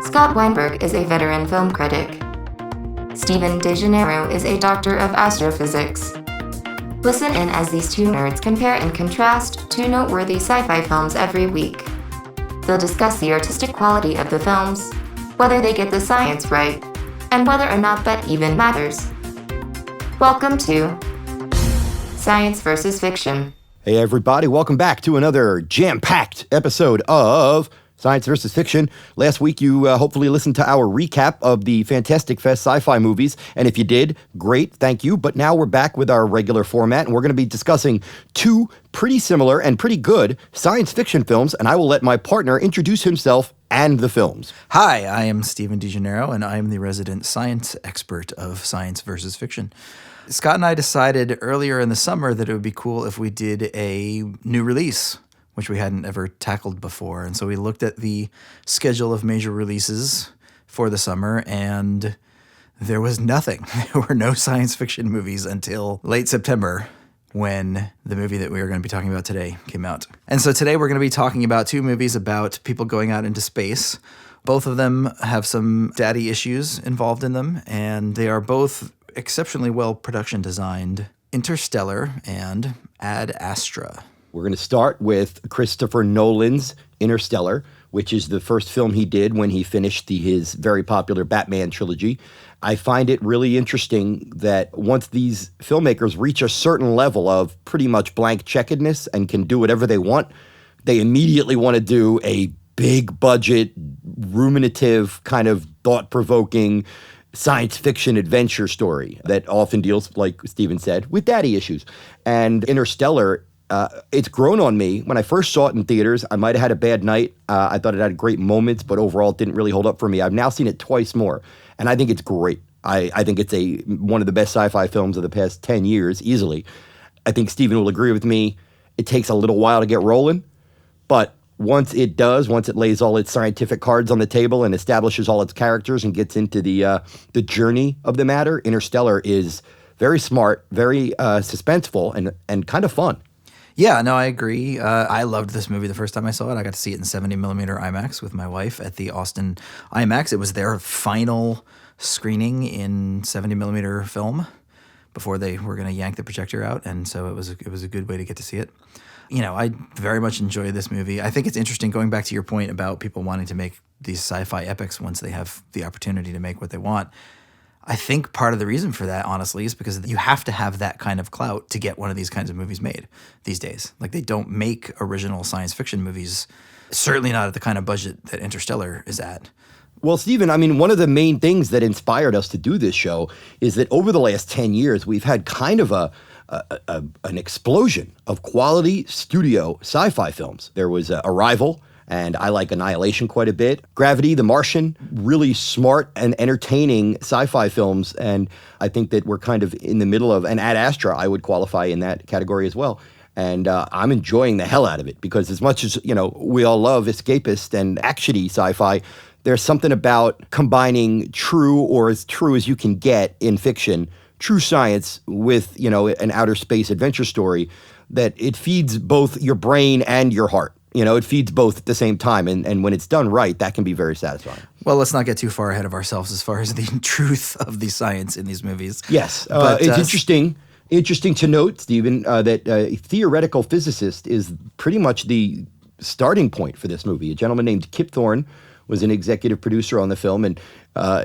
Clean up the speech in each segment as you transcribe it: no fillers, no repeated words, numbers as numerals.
Scott Weinberg is a veteran film critic. Stephen DeGennaro is a doctor of astrophysics. Listen in as these two nerds compare and contrast two noteworthy sci-fi films every week. They'll discuss the artistic quality of the films, whether they get the science right, and whether or not that even matters. Welcome to Science versus Fiction. Hey everybody, welcome back to another jam-packed episode of Science versus Fiction. Last week you hopefully listened to our recap of the Fantastic Fest sci-fi movies, and if you did, great, thank you. But now we're back with our regular format, and we're going to be discussing two pretty similar and pretty good science fiction films, and I will let my partner introduce himself and the films. Hi, I am Stephen DeGennaro, and I am the resident science expert of Science versus Fiction. Scott and I decided earlier in the summer that it would be cool if we did a new release, which we hadn't ever tackled before. And so we looked at the schedule of major releases for the summer, and there was nothing. There were no science fiction movies until late September, when the movie that we are going to be talking about today came out. And so today we're going to be talking about two movies about people going out into space. Both of them have some daddy issues involved in them, and they are both exceptionally well production designed. Interstellar and Ad Astra. We're going to start with Christopher Nolan's Interstellar, which is the first film he did when he finished his very popular Batman trilogy. I find it really interesting that once these filmmakers reach a certain level of pretty much blank checkedness and can do whatever they want, they immediately want to do a big budget, ruminative, kind of thought-provoking science fiction adventure story that often deals, like Stephen said, with daddy issues. And Interstellar, it's grown on me. When I first saw it in theaters, I might have had a bad night. I thought it had great moments, but overall it didn't really hold up for me. I've now seen it twice more, and I think it's great. I think it's one of the best sci-fi films of the past 10 years, easily. I think Stephen will agree with me. It takes a little while to get rolling, but once it lays all its scientific cards on the table and establishes all its characters and gets into the journey of the matter, Interstellar is very smart, very suspenseful, and kind of fun. Yeah, no, I agree. I loved this movie the first time I saw it. I got to see it in 70mm IMAX with my wife at the Austin IMAX. It was their final screening in 70mm film before they were going to yank the projector out, and so it was a good way to get to see it. You know, I very much enjoy this movie. I think it's interesting, going back to your point about people wanting to make these sci-fi epics once they have the opportunity to make what they want. I think part of the reason for that, honestly, is because you have to have that kind of clout to get one of these kinds of movies made these days. Like, they don't make original science fiction movies, certainly not at the kind of budget that Interstellar is at. Well, Stephen, I mean, one of the main things that inspired us to do this show is that over the last 10 years, we've had kind of an explosion of quality studio sci-fi films. There was Arrival, and I like Annihilation quite a bit. Gravity, The Martian, really smart and entertaining sci-fi films, and I think that we're kind of in the middle of, and Ad Astra I would qualify in that category as well. And I'm enjoying the hell out of it, because as much as, we all love escapist and action-y sci-fi, there's something about combining true, or as true as you can get in fiction, true science with, an outer space adventure story, that it feeds both your brain and your heart. It feeds both at the same time, and when it's done right, that can be very satisfying. Well, let's not get too far ahead of ourselves as far as the truth of the science in these movies. Yes, but, it's interesting to note, Stephen, that a theoretical physicist is pretty much the starting point for this movie. A gentleman named Kip Thorne was an executive producer on the film, and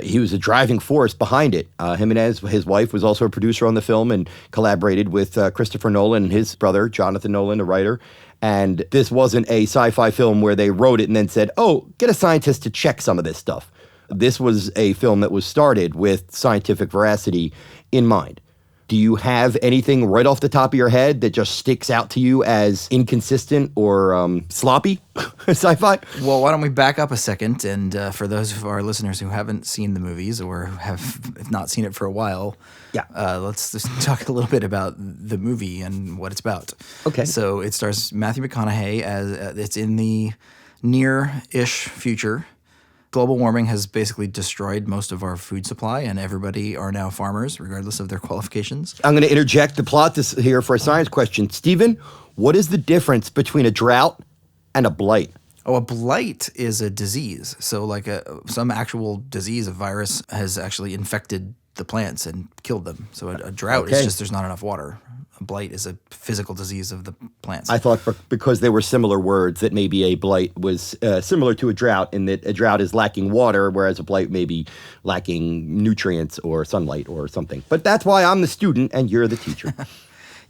he was a driving force behind it. Him and his wife was also a producer on the film and collaborated with Christopher Nolan and his brother, Jonathan Nolan, a writer. And this wasn't a sci-fi film where they wrote it and then said, oh, get a scientist to check some of this stuff. This was a film that was started with scientific veracity in mind. Do you have anything right off the top of your head that just sticks out to you as inconsistent or sloppy sci-fi? Well, why don't we back up a second? And for those of our listeners who haven't seen the movies or have not seen it for a while, let's just talk a little bit about the movie and what it's about. Okay. So it stars Matthew McConaughey as it's in the near-ish future. Global warming has basically destroyed most of our food supply, and everybody are now farmers, regardless of their qualifications. I'm going to interject the plot here for a science question. Stephen, what is the difference between a drought and a blight? Oh, a blight is a disease. So like some actual disease, a virus has actually infected the plants and killed them. So a drought is Okay. just there's not enough water. A blight is a physical disease of the plants. I thought because they were similar words that maybe a blight was similar to a drought in that a drought is lacking water, whereas a blight may be lacking nutrients or sunlight or something. But that's why I'm the student and you're the teacher.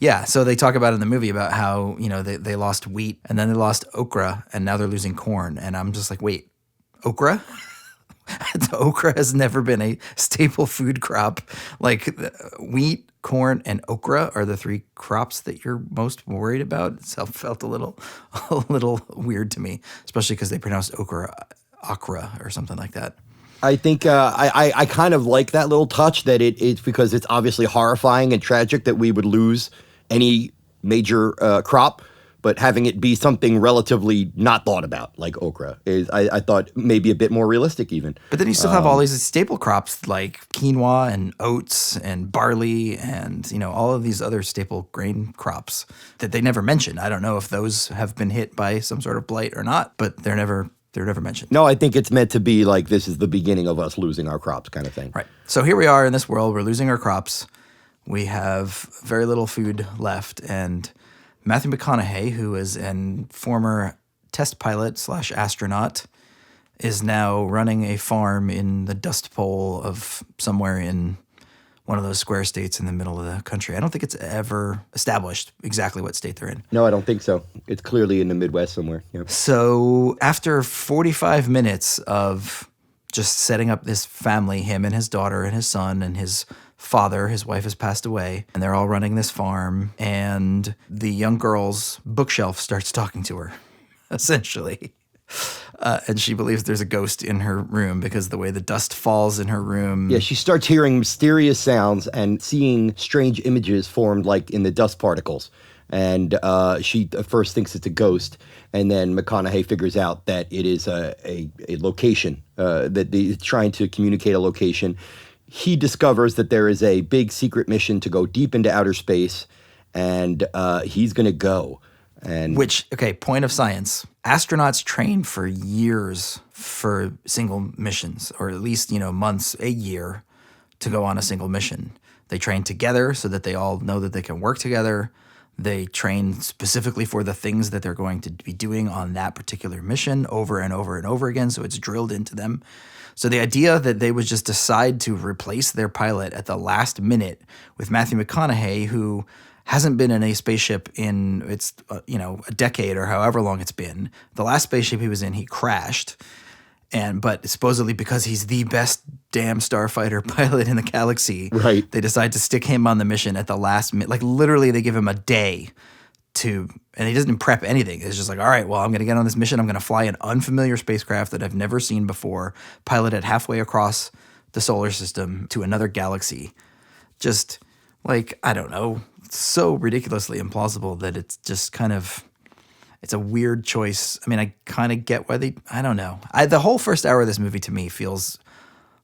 Yeah, so they talk about in the movie about how, they lost wheat and then they lost okra and now they're losing corn. And I'm just like, wait, okra? Okra has never been a staple food crop. Like wheat, corn, and okra are the three crops that you're most worried about. It felt a little weird to me, especially because they pronounced okra or something like that. I think I kind of like that little touch that it's because it's obviously horrifying and tragic that we would lose any major crop, but having it be something relatively not thought about, like okra, is I thought maybe a bit more realistic even. But then you still have all these staple crops like quinoa and oats and barley and, all of these other staple grain crops that they never mention. I don't know if those have been hit by some sort of blight or not, but they're never mentioned. No, I think it's meant to be like this is the beginning of us losing our crops kind of thing. Right. So here we are in this world. We're losing our crops. We have very little food left. And Matthew McConaughey, who is a former test pilot / astronaut, is now running a farm in the Dust Bowl of somewhere in one of those square states in the middle of the country. I don't think it's ever established exactly what state they're in. No, I don't think so. It's clearly in the Midwest somewhere. Yeah. So after 45 minutes of just setting up this family, him and his daughter and his son and his father, his wife has passed away, and they're all running this farm, and the young girl's bookshelf starts talking to her, essentially. And she believes there's a ghost in her room because the way the dust falls in her room. Yeah, she starts hearing mysterious sounds and seeing strange images formed like in the dust particles. And she at first thinks it's a ghost. And then McConaughey figures out that it is a location, that they're trying to communicate a location. He discovers that there is a big secret mission to go deep into outer space, and he's going to go. And Point of science. Astronauts train for years for single missions, or at least, months, a year to go on a single mission. They train together so that they all know that they can work together. They train specifically for the things that they're going to be doing on that particular mission over and over and over again, so it's drilled into them. So the idea that they would just decide to replace their pilot at the last minute with Matthew McConaughey, who hasn't been in a spaceship in a decade or however long it's been. The last spaceship he was in, he crashed. But supposedly because he's the best damn starfighter pilot in the galaxy, right, they decide to stick him on the mission at the last minute. Like literally they give him a day and he doesn't prep anything. It's just like, all right, well, I'm going to get on this mission. I'm going to fly an unfamiliar spacecraft that I've never seen before, pilot it halfway across the solar system to another galaxy. Just like, I don't know, so ridiculously implausible that it's just kind of, it's a weird choice. I mean, I kind of get why I don't know. The whole first hour of this movie to me feels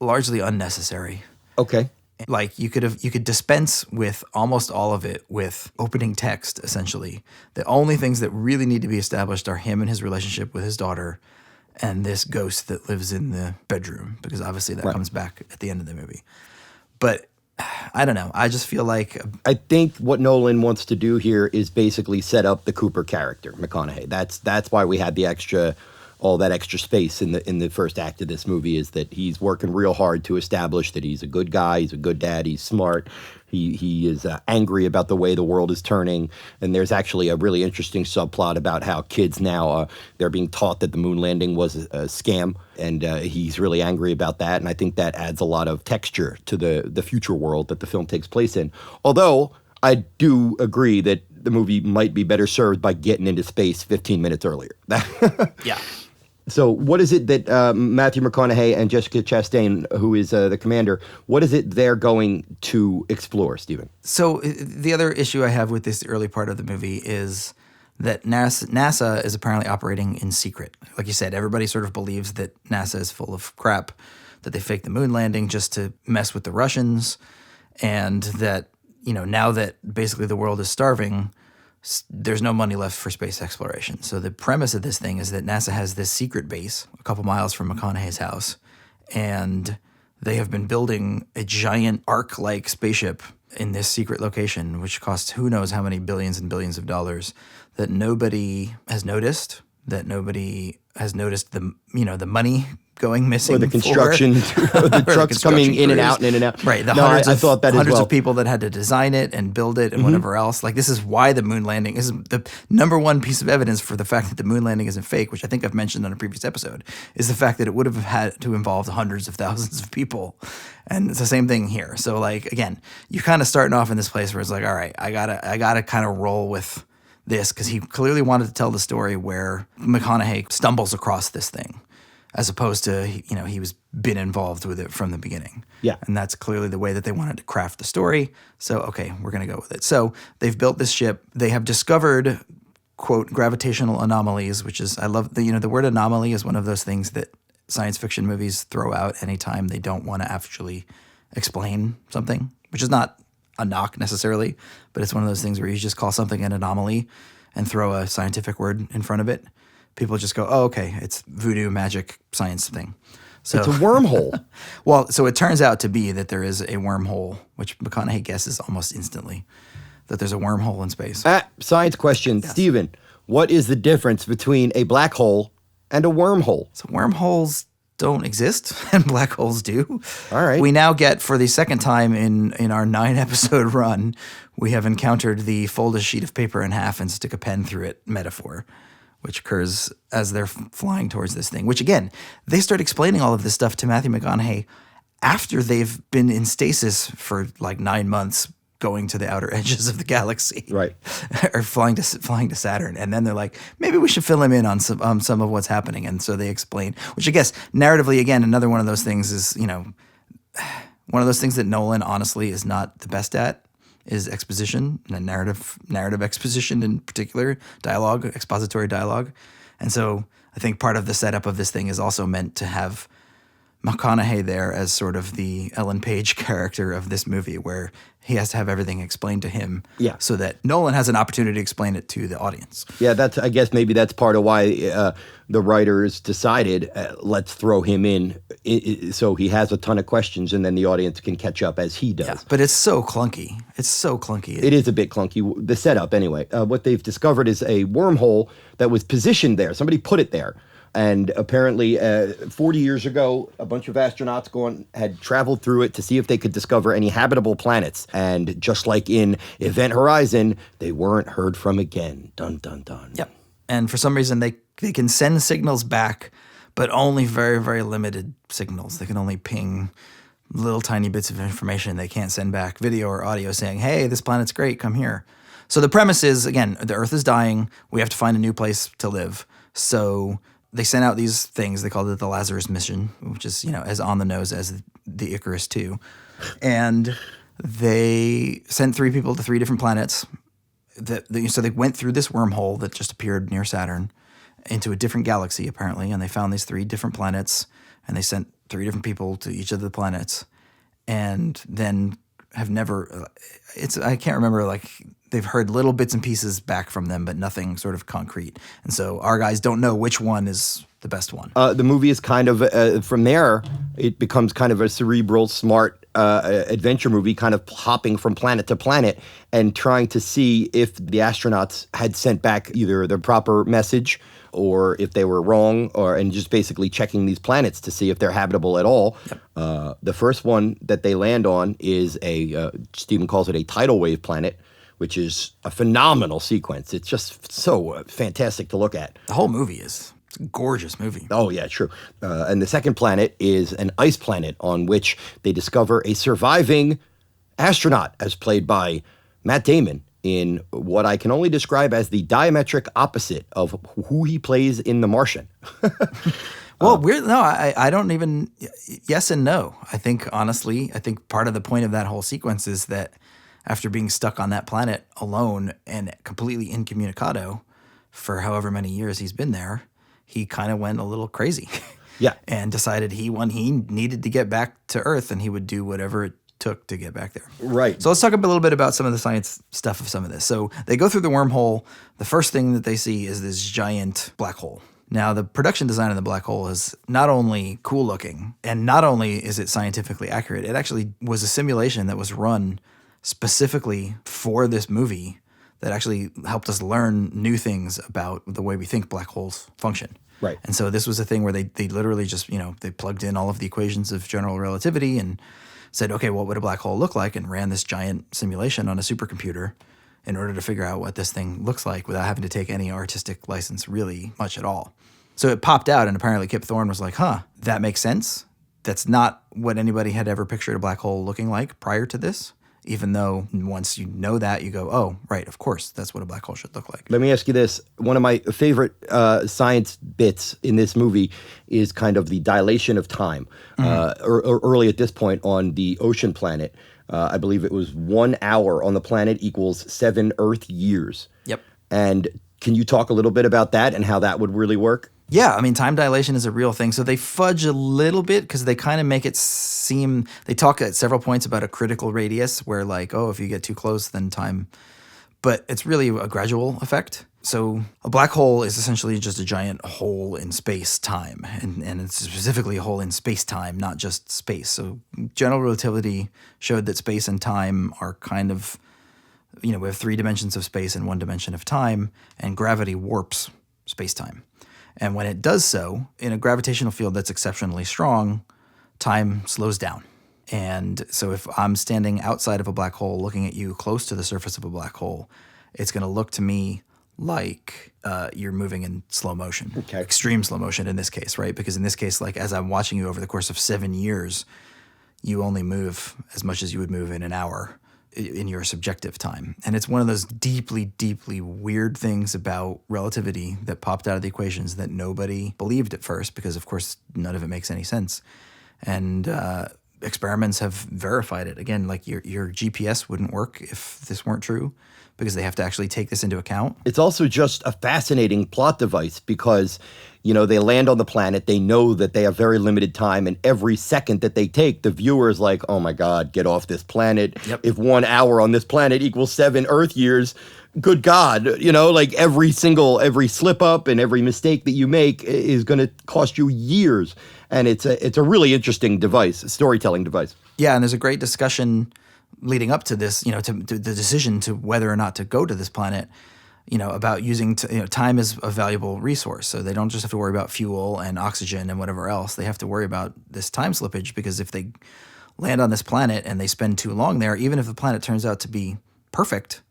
largely unnecessary. Okay. Like you could dispense with almost all of it with opening text, essentially. The only things that really need to be established are him and his relationship with his daughter and this ghost that lives in the bedroom, because obviously that comes back at the end of the movie. But I don't know. I just feel like I think what Nolan wants to do here is basically set up the Cooper character, McConaughey. That's why we had all that extra space in the first act of this movie, is that he's working real hard to establish that he's a good guy, he's a good dad, he's smart, he is angry about the way the world is turning, and there's actually a really interesting subplot about how kids now they're being taught that the moon landing was a scam, and he's really angry about that, and I think that adds a lot of texture to the future world that the film takes place in. Although I do agree that the movie might be better served by getting into space 15 minutes earlier. Yeah. So what is it that Matthew McConaughey and Jessica Chastain, who is the commander, what is it they're going to explore, Stephen? So the other issue I have with this early part of the movie is that NASA is apparently operating in secret. Like you said, everybody sort of believes that NASA is full of crap, that they faked the moon landing just to mess with the Russians, and that, now that basically the world is starving, there's no money left for space exploration. So the premise of this thing is that NASA has this secret base a couple miles from McConaughey's house, and they have been building a giant Ark-like spaceship in this secret location, which costs who knows how many billions and billions of dollars, that nobody has noticed, the money going missing. Or the construction, the trucks coming in and out and in and out. Right. I thought that hundreds as well. of people that had to design it and build it and whatever else. Like, this is why the moon landing is the number one piece of evidence for the fact that the moon landing isn't fake, which I think I've mentioned on a previous episode, is the fact that it would have had to involve hundreds of thousands of people. And it's the same thing here. So, like, again, you're kind of starting off in this place where it's like, all right, I gotta kind of roll with this, because he clearly wanted to tell the story where McConaughey stumbles across this thing, as opposed to, he was been involved with it from the beginning. Yeah. And that's clearly the way that they wanted to craft the story. So, okay, we're going to go with it. So they've built this ship. They have discovered, quote, gravitational anomalies, which is, I love, the word anomaly is one of those things that science fiction movies throw out anytime they don't want to actually explain something, which is not a knock necessarily, but it's one of those things where you just call something an anomaly and throw a scientific word in front of it. People just go, oh, okay, it's voodoo, magic, science thing. So It's a wormhole. well, so it turns out to be that there is a wormhole, which McConaughey guesses almost instantly, that there's a wormhole in space. Science question. Stephen, what is the difference between a black hole and a wormhole? So wormholes don't exist and black holes do. All right. We now get, for the second time in our 9-episode run, we have encountered the fold a sheet of paper in half and stick a pen through it metaphor, which occurs as they're flying towards this thing, which, again, they start explaining all of this stuff to Matthew McConaughey after they've been in stasis for like 9 months, going to the outer edges of the galaxy, Right. or flying to Saturn. And then they're like, maybe we should fill him in on some of what's happening. And so they explain, which I guess narratively, again, another one of those things is, one of those things that Nolan honestly is not the best at, is exposition, and narrative exposition in particular, dialogue, expository dialogue. And so I think part of the setup of this thing is also meant to have McConaughey there as sort of the Ellen Page character of this movie, where he has to have everything explained to him, so that Nolan has an opportunity to explain it to the audience. Yeah, I guess maybe that's part of why the writers decided, let's throw him in so he has a ton of questions and then the audience can catch up as he does. Yeah, but it's so clunky. It is a bit clunky, the setup anyway. What they've discovered is a wormhole that was positioned there. Somebody put it there. And apparently 40 years ago, a bunch of astronauts had traveled through it to see if they could discover any habitable planets. And just like in Event Horizon, they weren't heard from again. Dun, dun, dun. Yep. And for some reason, they can send signals back, but only very, very limited signals. They can only ping little tiny bits of information. They can't send back video or audio saying, hey, this planet's great, come here. So the premise is, again, the Earth is dying. We have to find a new place to live. So they sent out these things. They called it the Lazarus mission, which is, as on the nose as the Icarus II. And they sent 3 people to 3 different planets. So they went through this wormhole that just appeared near Saturn into a different galaxy, apparently. And they found these 3 different planets. And they sent 3 different people to each of the planets. And then have never, I can't remember, they've heard little bits and pieces back from them, but nothing sort of concrete. And so our guys don't know which one is the best one. The movie is kind of, from there, it becomes kind of a cerebral, smart adventure movie, kind of hopping from planet to planet and trying to see if the astronauts had sent back either the proper message or if they were wrong, and just basically checking these planets to see if they're habitable at all. Yep. The first one that they land on is Stephen calls it a tidal wave planet, which is a phenomenal sequence. It's just so fantastic to look at. The whole movie it's a gorgeous movie. Oh, yeah, true. And the second planet is an ice planet on which they discover a surviving astronaut, as played by Matt Damon, in what I can only describe as the diametric opposite of who he plays in The Martian. Well, I don't even, yes and no. I think, honestly, part of the point of that whole sequence is that after being stuck on that planet alone and completely incommunicado for however many years he's been there, he kind of went a little crazy. Yeah. And decided he needed to get back to Earth, and he would do whatever it took to get back there. Right. So let's talk a little bit about some of the science stuff of some of this. So they go through the wormhole. The first thing that they see is this giant black hole. Now, the production design of the black hole is not only cool looking, and not only is it scientifically accurate, it actually was a simulation that was run specifically for this movie that actually helped us learn new things about the way we think black holes function. Right. And so this was a thing where they literally just, they plugged in all of the equations of general relativity and said, okay, what would a black hole look like? And ran this giant simulation on a supercomputer in order to figure out what this thing looks like without having to take any artistic license really much at all. So it popped out, and apparently Kip Thorne was like, that makes sense. That's not what anybody had ever pictured a black hole looking like prior to this, even though once you know that, you go, oh, right, of course, that's what a black hole should look like. Let me ask you this. One of my favorite science bits in this movie is kind of the dilation of time. Early at this point on the ocean planet, I believe it was 1 hour on the planet equals 7 Earth years. Yep. And can you talk a little bit about that and how that would really work? Yeah, I mean, time dilation is a real thing. So they fudge a little bit because they kind of make it seem, they talk at several points about a critical radius where like, oh, if you get too close, then time, but it's really a gradual effect. So a black hole is essentially just a giant hole in space-time, and it's specifically a hole in space-time, not just space. So general relativity showed that space and time are kind of, we have 3 dimensions of space and 1 dimension of time, and gravity warps space-time. And when it does so, in a gravitational field that's exceptionally strong, time slows down. And so if I'm standing outside of a black hole looking at you close to the surface of a black hole, it's going to look to me like you're moving in slow motion, extreme slow motion in this case, right? Because in this case, like as I'm watching you over the course of 7 years, you only move as much as you would move in an hour in your subjective time. And it's one of those deeply, deeply weird things about relativity that popped out of the equations that nobody believed at first because, of course, none of it makes any sense. And experiments have verified it. Again, like your GPS wouldn't work if this weren't true because they have to actually take this into account. It's also just a fascinating plot device because, they land on the planet, they know that they have very limited time, and every second that they take, the viewer is like, oh my God, get off this planet. Yep. If 1 hour on this planet equals 7 Earth years, good God, like every slip up and every mistake that you make is going to cost you years. And it's a really interesting device, a storytelling device. Yeah, and there's a great discussion leading up to this, to the decision to whether or not to go to this planet, about using time is a valuable resource. So they don't just have to worry about fuel and oxygen and whatever else. They have to worry about this time slippage because if they land on this planet and they spend too long there, even if the planet turns out to be perfect,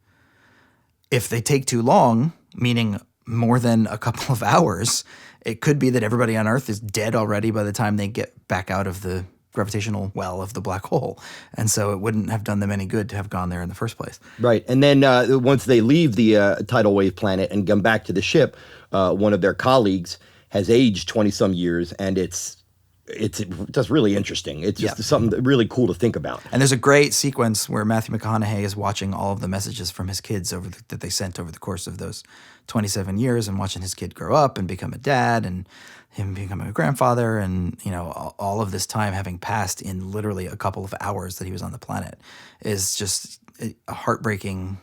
if they take too long, meaning more than a couple of hours, it could be that everybody on Earth is dead already by the time they get back out of the gravitational well of the black hole. And so it wouldn't have done them any good to have gone there in the first place. Right. And then once they leave the tidal wave planet and come back to the ship, one of their colleagues has aged 20-some years, and it's just really interesting. It's just something really cool to think about. And there's a great sequence where Matthew McConaughey is watching all of the messages from his kids that they sent over the course of those 27 years and watching his kid grow up and become a dad and him becoming a grandfather and, all of this time having passed in literally a couple of hours that he was on the planet is just a heartbreaking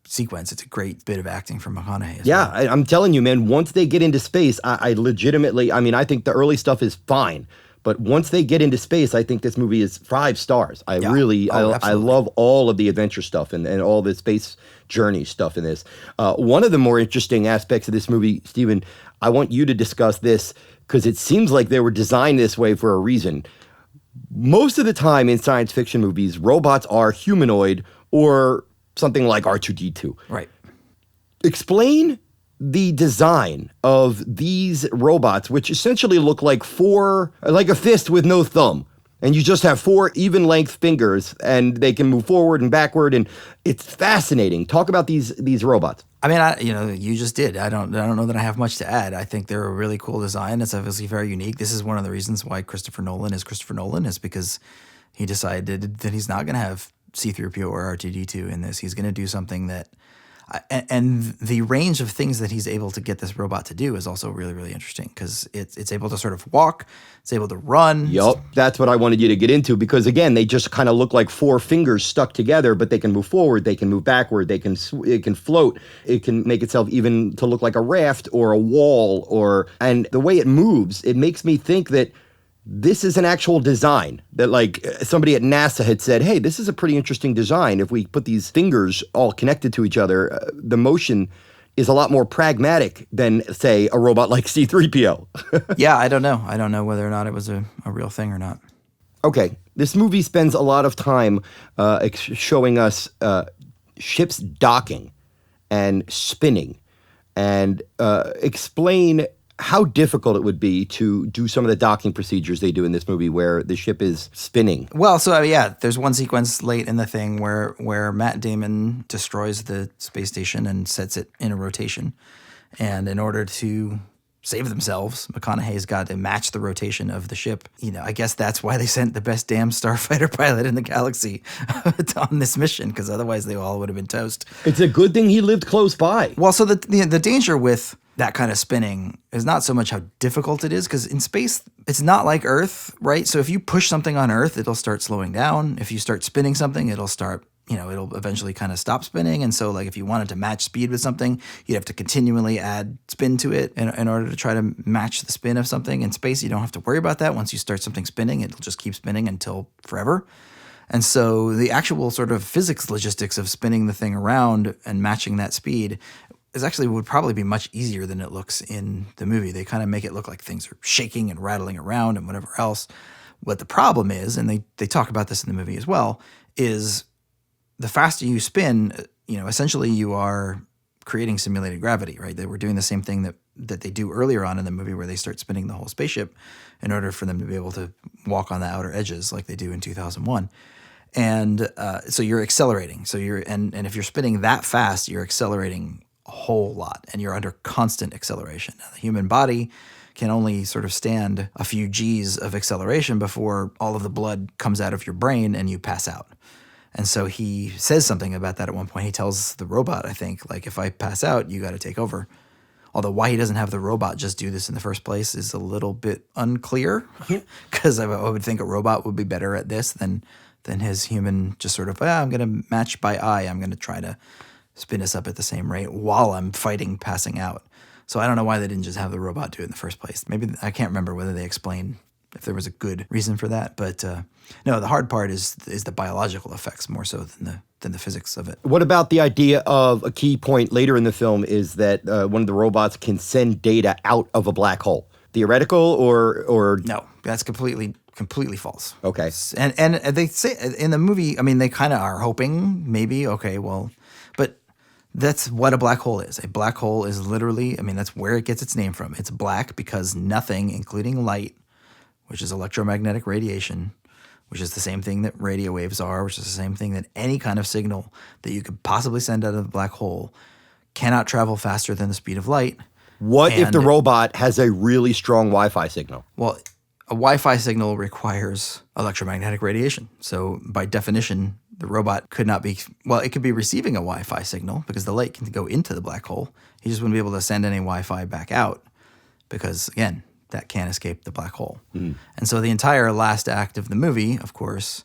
sequence. It's a great bit of acting from McConaughey as well. I'm telling you, man, once they get into space, I legitimately, I think the early stuff is fine. But once they get into space, I think this movie is 5 stars. I love all of the adventure stuff and all the space journey stuff in this. One of the more interesting aspects of this movie, Stephen, I want you to discuss this because it seems like they were designed this way for a reason. Most of the time in science fiction movies, robots are humanoid or something like R2-D2. Right. Explain the design of these robots, which essentially look like like a fist with no thumb. And you just have 4 even length fingers and they can move forward and backward. And it's fascinating. Talk about these robots. I mean, you just did. I don't know that I have much to add. I think they're a really cool design. It's obviously very unique. This is one of the reasons why Christopher Nolan is because he decided that he's not going to have C-3PO or R2-D2 in this. He's going to do something that And the range of things that he's able to get this robot to do is also really, really interesting because it's able to sort of walk, it's able to run. Yup, that's what I wanted you to get into because, again, they just kind of look like four fingers stuck together, but they can move forward, they can move backward, it can float, it can make itself even to look like a raft or a wall, and the way it moves, it makes me think that this is an actual design that like somebody at NASA had said, hey, this is a pretty interesting design. If we put these fingers all connected to each other, the motion is a lot more pragmatic than, say, a robot like C-3PO. Yeah, I don't know. I don't know whether or not it was a real thing or not. Okay, this movie spends a lot of time showing us ships docking and spinning and explain how difficult it would be to do some of the docking procedures they do in this movie where the ship is spinning. Well, so yeah, there's one sequence late in the thing where Matt Damon destroys the space station and sets it in a rotation. And in order to save themselves, McConaughey's got to match the rotation of the ship. You know, I guess that's why they sent the best damn starfighter pilot in the galaxy on this mission, because otherwise they all would have been toast. It's a good thing he lived close by. Well, so the danger with that kind of spinning is not so much how difficult it is, because in space, it's not like Earth, right? So if you push something on Earth, it'll start slowing down. If you start spinning something, it'll eventually kind of stop spinning. And so like if you wanted to match speed with something, you'd have to continually add spin to it in order to try to match the spin of something. In space, you don't have to worry about that. Once you start something spinning, it'll just keep spinning until forever. And so the actual sort of physics logistics of spinning the thing around and matching that speed would probably be much easier than it looks in the movie. They kind of make it look like things are shaking and rattling around and whatever else. What the problem is, and they talk about this in the movie as well, is the faster you spin, essentially you are creating simulated gravity, right? They were doing the same thing that they do earlier on in the movie where they start spinning the whole spaceship in order for them to be able to walk on the outer edges like they do in 2001. And so you're accelerating. So and if you're spinning that fast, you're accelerating a whole lot, and you're under constant acceleration. Now, the human body can only sort of stand a few G's of acceleration before all of the blood comes out of your brain and you pass out. And so he says something about that at one point. He tells the robot, I think, like, if I pass out, you got to take over. Although why he doesn't have the robot just do this in the first place is a little bit unclear, because I would think a robot would be better at this than his human just sort of, I'm going to match by eye. I'm going to try to spin us up at the same rate while I'm fighting passing out. So I don't know why they didn't just have the robot do it in the first place. Maybe, I can't remember whether they explained if there was a good reason for that. But no, the hard part is the biological effects more so than the physics of it. What about the idea of a key point later in the film is that one of the robots can send data out of a black hole? Theoretical or No, that's completely false. Okay. And they say in the movie, I mean, they kind of are hoping maybe, okay, well, but that's what a black hole is. A black hole is literally, I mean, that's where it gets its name from. It's black because nothing, including light, which is electromagnetic radiation, which is the same thing that radio waves are, which is the same thing that any kind of signal that you could possibly send out of the black hole cannot travel faster than the speed of light. What if the robot has a really strong Wi-Fi signal? Well, a Wi-Fi signal requires electromagnetic radiation. So by definition, the robot could not be, well, it could be receiving a Wi-Fi signal because the light can go into the black hole. He just wouldn't be able to send any Wi-Fi back out because, again, that can't escape the black hole. Mm. And so the entire last act of the movie, of course,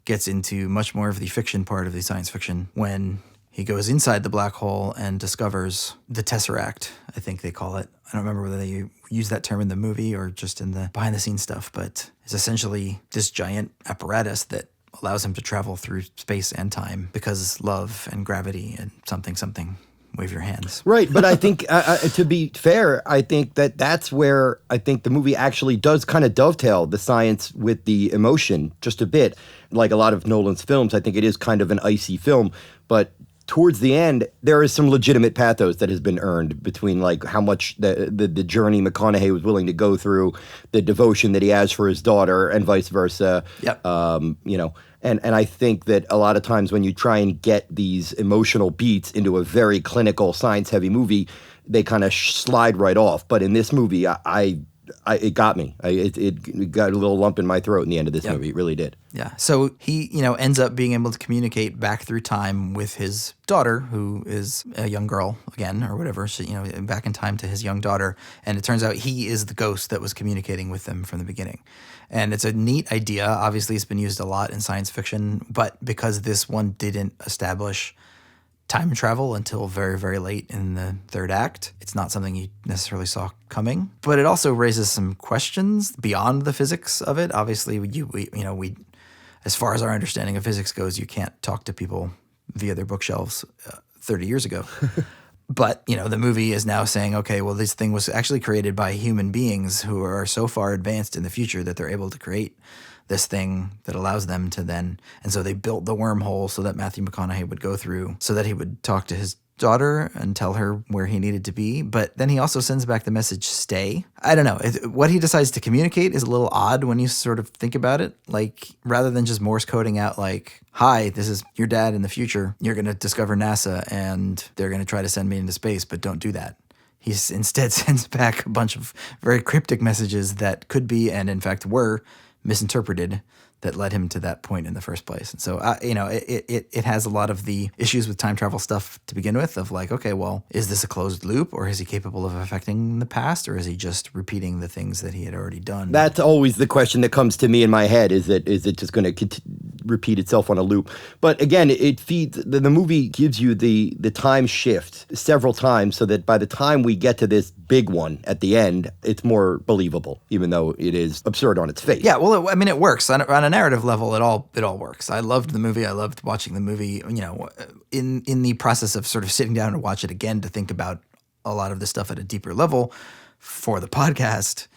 gets into much more of the fiction part of the science fiction when he goes inside the black hole and discovers the Tesseract, I think they call it. I don't remember whether they use that term in the movie or just in the behind-the-scenes stuff, but it's essentially this giant apparatus that allows him to travel through space and time because love and gravity and something. Wave your hands. Right, but I think, to be fair, I think that's where I think the movie actually does kind of dovetail the science with the emotion just a bit. Like a lot of Nolan's films, I think it is kind of an icy film, but towards the end, there is some legitimate pathos that has been earned between like how much the journey McConaughey was willing to go through, the devotion that he has for his daughter, and vice versa. Yep. And I think that a lot of times when you try and get these emotional beats into a very clinical, science-heavy movie, they kind of slide right off. But in this movie, I it got me. It got a little lump in my throat in the end of this movie. It really did. Yeah. So he, ends up being able to communicate back through time with his daughter, who is a young girl again, or whatever. She, back in time to his young daughter. And it turns out he is the ghost that was communicating with them from the beginning. And it's a neat idea. Obviously, it's been used a lot in science fiction, but because this one didn't establish time travel until very, very late in the third act, it's not something you necessarily saw coming. But it also raises some questions beyond the physics of it. Obviously, we as far as our understanding of physics goes, you can't talk to people via their bookshelves 30 years ago. But, the movie is now saying, okay, well, this thing was actually created by human beings who are so far advanced in the future that they're able to create this thing that allows them to then, and so they built the wormhole so that Matthew McConaughey would go through so that he would talk to his daughter and tell her where he needed to be. But then he also sends back the message, stay. I don't know. What he decides to communicate is a little odd when you sort of think about it. Like, rather than just Morse coding out like, hi, this is your dad in the future. You're going to discover NASA and they're going to try to send me into space, but don't do that. He instead sends back a bunch of very cryptic messages that could be, and in fact were, misinterpreted, that led him to that point in the first place. And so, it has a lot of the issues with time travel stuff to begin with of like, okay, well, is this a closed loop, or is he capable of affecting the past, or is he just repeating the things that he had already done? That's always the question that comes to me in my head, is it just going to repeat itself on a loop? But again, it feeds, the movie gives you the time shift several times so that by the time we get to this big one at the end, it's more believable, even though it is absurd on its face. Yeah, well, it works. On a narrative level, it all works. I loved the movie. I loved watching the movie, in the process of sort of sitting down to watch it again to think about a lot of the stuff at a deeper level for the podcast.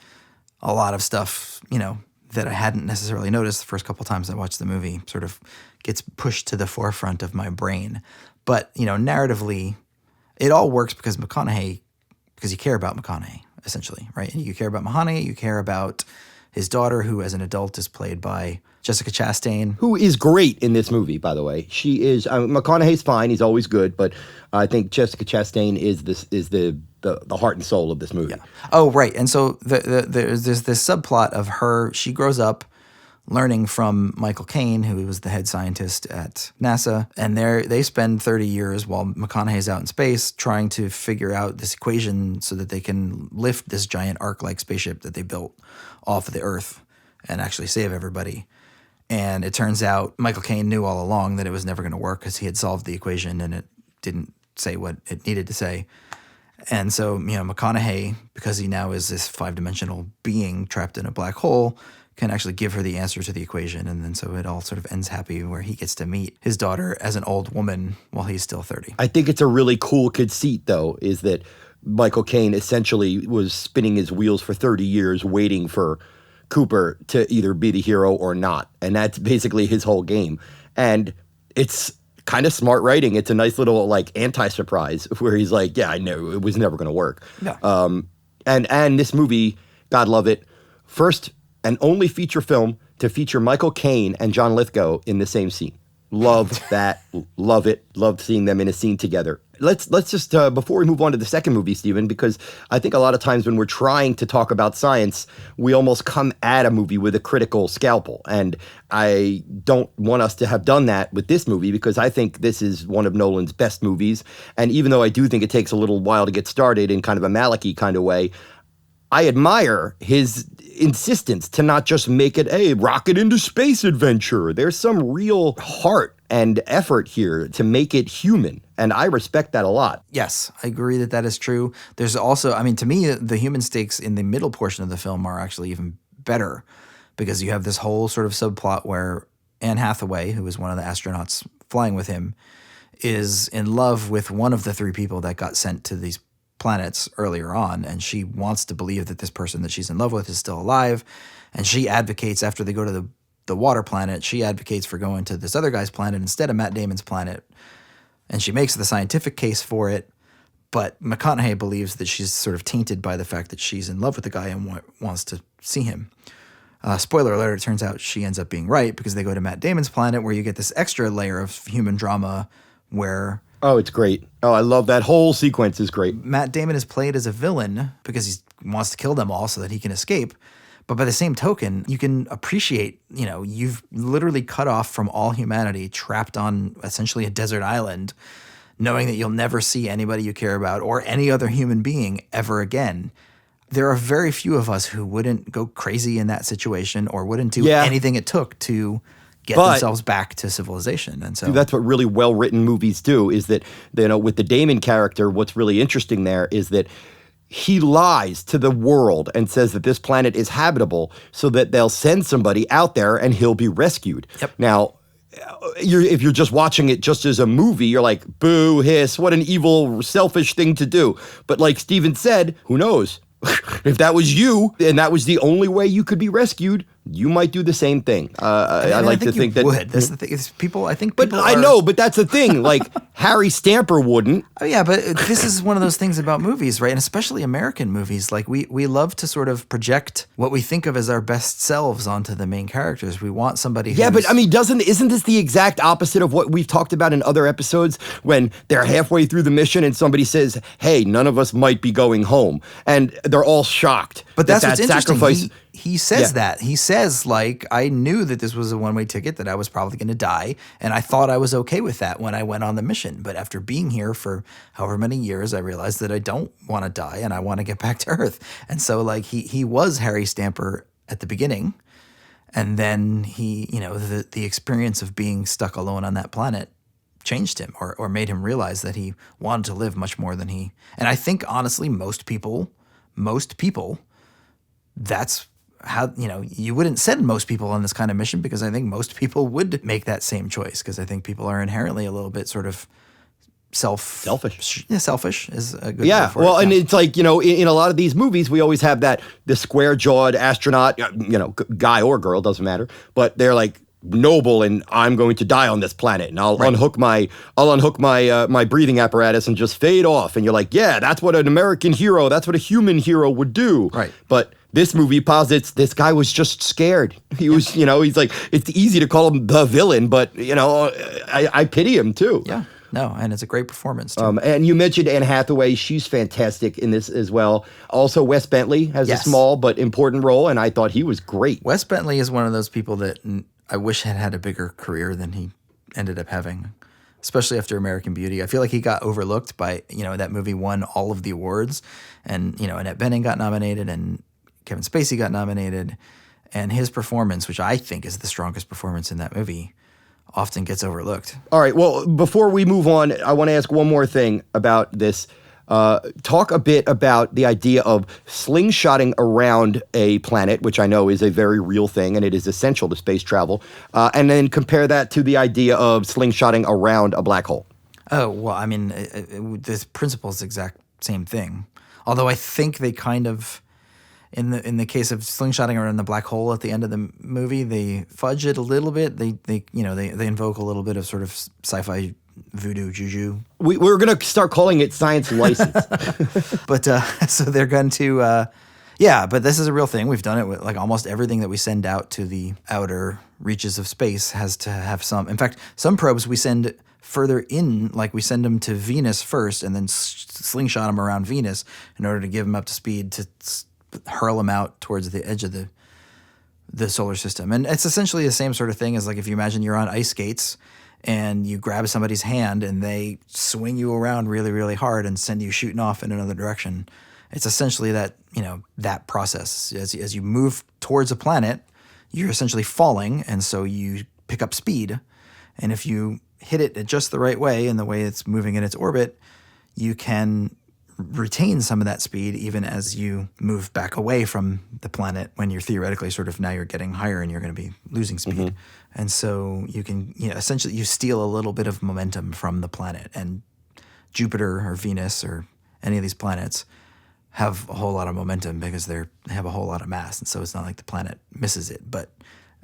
A lot of stuff, that I hadn't necessarily noticed the first couple times I watched the movie sort of gets pushed to the forefront of my brain. But, narratively, it all works because you care about McConaughey, essentially, right? And you care about McConaughey, you care about his daughter, who as an adult is played by Jessica Chastain. Who is great in this movie, by the way. She is, McConaughey's fine, he's always good, but I think Jessica Chastain is the heart and soul of this movie. Yeah. Oh, right. And so there's this subplot of her, she grows up learning from Michael Caine, who was the head scientist at NASA, and they spend 30 years while McConaughey's out in space trying to figure out this equation so that they can lift this giant Ark-like spaceship that they built off of the Earth and actually save everybody. And it turns out Michael Caine knew all along that it was never going to work because he had solved the equation and it didn't say what it needed to say. And so, McConaughey, because he now is this 5-dimensional being trapped in a black hole, can actually give her the answer to the equation. And then so it all sort of ends happy where he gets to meet his daughter as an old woman while he's still 30. I think it's a really cool conceit, though, is that Michael Caine essentially was spinning his wheels for 30 years waiting for Cooper to either be the hero or not. And that's basically his whole game. And it's kind of smart writing. It's a nice little like anti-surprise where he's like, yeah, I know it was never going to work. Yeah. And this movie, God love it, first and only feature film to feature Michael Caine and John Lithgow in the same scene. Love that. Love it. Loved seeing them in a scene together. Let's just, before we move on to the second movie, Stephen, because I think a lot of times when we're trying to talk about science, we almost come at a movie with a critical scalpel. And I don't want us to have done that with this movie because I think this is one of Nolan's best movies. And even though I do think it takes a little while to get started in kind of a Malicky kind of way, I admire his insistence to not just make it a rocket into space adventure. There's some real heart and effort here to make it human. And I respect that a lot. Yes, I agree that is true. There's also, to me, the human stakes in the middle portion of the film are actually even better because you have this whole sort of subplot where Anne Hathaway, who is one of the astronauts flying with him, is in love with one of the 3 people that got sent to these planets earlier on, and she wants to believe that this person that she's in love with is still alive, and she advocates after they go to the water planet, she advocates for going to this other guy's planet instead of Matt Damon's planet, and she makes the scientific case for it, but McConaughey believes that she's sort of tainted by the fact that she's in love with the guy and wants to see him. Spoiler alert, it turns out she ends up being right because they go to Matt Damon's planet where you get this extra layer of human drama where Oh, it's great. Oh, I love that whole sequence is great. Matt Damon is played as a villain because he wants to kill them all so that he can escape. But by the same token, you can appreciate, you've literally cut off from all humanity, trapped on essentially a desert island, knowing that you'll never see anybody you care about or any other human being ever again. There are very few of us who wouldn't go crazy in that situation or wouldn't do anything it took to get themselves back to civilization. And so that's what really well-written movies do, is that, with the Damon character, what's really interesting there is that he lies to the world and says that this planet is habitable so that they'll send somebody out there and he'll be rescued. Yep. Now, if you're just watching it just as a movie, you're like, boo, hiss, what an evil, selfish thing to do. But like Steven said, who knows? If that was you and that was the only way you could be rescued, you might do the same thing. I like to think that would. That's the thing. It's people. I think. But I know. But that's the thing. Like Harry Stamper wouldn't. Oh yeah, but this is one of those things about movies, right? And especially American movies. Like we love to sort of project what we think of as our best selves onto the main characters. We want somebody. Yeah, but I mean, isn't this the exact opposite of what we've talked about in other episodes when they're halfway through the mission and somebody says, "Hey, none of us might be going home," and they're all shocked. But that's what's interesting. Sacrifice. He says that. He says, like, I knew that this was a one-way ticket, that I was probably going to die, and I thought I was okay with that when I went on the mission. But after being here for however many years, I realized that I don't want to die, and I want to get back to Earth. And so, like, he was Harry Stamper at the beginning, and then the experience of being stuck alone on that planet changed him or made him realize that he wanted to live much more than he. And I think, honestly, most people, that's how, you wouldn't send most people on this kind of mission, because I think most people would make that same choice, because I think people are inherently a little bit sort of selfish. Yeah, selfish is a good word for it. And it's like, in a lot of these movies, we always have the square-jawed astronaut, guy or girl, doesn't matter, but they're like noble and I'm going to die on this planet and I'll unhook my my breathing apparatus and just fade off. And you're like, yeah, that's what an American hero, that's what a human hero would do. Right. But this movie posits this guy was just scared. He was, he's like, it's easy to call him the villain, but, I pity him too. Yeah. No, and it's a great performance too. And you mentioned Anne Hathaway. She's fantastic in this as well. Also, Wes Bentley has a small but important role, and I thought he was great. Wes Bentley is one of those people that I wish had a bigger career than he ended up having, especially after American Beauty. I feel like he got overlooked by, that movie won all of the awards, and, Annette Bening got nominated, and Kevin Spacey got nominated, and his performance, which I think is the strongest performance in that movie, often gets overlooked. All right. Well, before we move on, I want to ask one more thing about this. Talk a bit about the idea of slingshotting around a planet, which I know is a very real thing and it is essential to space travel, and then compare that to the idea of slingshotting around a black hole. Oh, well, I mean, the principle is the exact same thing. Although I think they kind of, in the case of slingshotting around the black hole at the end of the movie, they fudge it a little bit. They invoke a little bit of sort of sci-fi voodoo juju. We're going to start calling it science license. But so they're going to, but this is a real thing. We've done it with like almost everything that we send out to the outer reaches of space has to have some. In fact, some probes we send further in, like we send them to Venus first and then slingshot them around Venus in order to give them up to speed to hurl them out towards the edge of the solar system. And it's essentially the same sort of thing as like if you imagine you're on ice skates and you grab somebody's hand and they swing you around really, really hard and send you shooting off in another direction. It's essentially that, that process. As you move towards a planet, you're essentially falling, and so you pick up speed. And if you hit it just the right way in the way it's moving in its orbit, you can retain some of that speed even as you move back away from the planet when you're theoretically sort of now you're getting higher and you're going to be losing speed. Mm-hmm. And so you can, essentially you steal a little bit of momentum from the planet. And Jupiter or Venus or any of these planets have a whole lot of momentum because they have a whole lot of mass. And so it's not like the planet misses it, but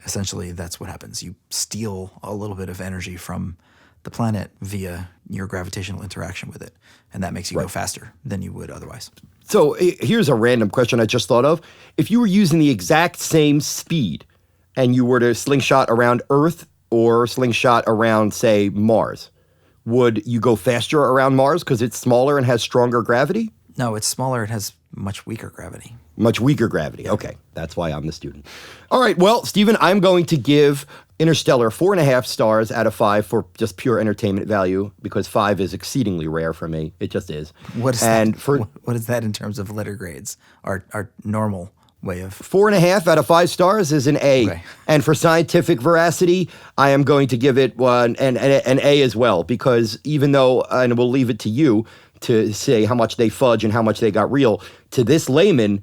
essentially that's what happens. You steal a little bit of energy from the planet via your gravitational interaction with it. And that makes you go faster than you would otherwise. So here's a random question I just thought of. If you were using the exact same speed and you were to slingshot around Earth or slingshot around, say, Mars, would you go faster around Mars because it's smaller and has stronger gravity? No, it's smaller. It has much weaker gravity. Much weaker gravity. Okay, that's why I'm the student. All right, well, Stephen, I'm going to give Interstellar 4.5 stars out of 5 for just pure entertainment value, because 5 is exceedingly rare for me. It just is. What is that in terms of letter grades? Our normal way of 4.5 out of 5 stars is an A. Okay. And for scientific veracity, I am going to give it an A as well, because even though, and we'll leave it to you to say how much they fudge and how much they got real, to this layman,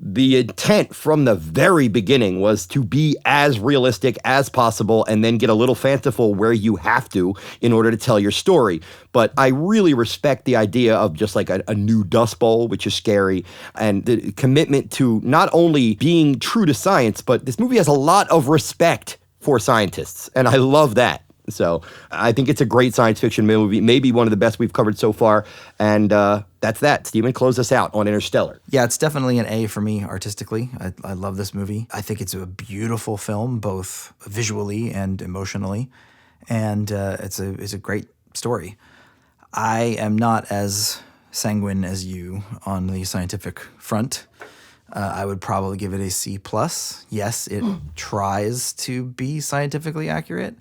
the intent from the very beginning was to be as realistic as possible and then get a little fanciful where you have to in order to tell your story. But I really respect the idea of just like a new Dust Bowl, which is scary, and the commitment to not only being true to science, but this movie has a lot of respect for scientists, and I love that. So I think it's a great science fiction movie, maybe one of the best we've covered so far. And that's that. Stephen, close us out on Interstellar. Yeah, it's definitely an A for me artistically. I love this movie. I think it's a beautiful film, both visually and emotionally. And it's a great story. I am not as sanguine as you on the scientific front. I would probably give it a C+. Yes, it tries to be scientifically accurate,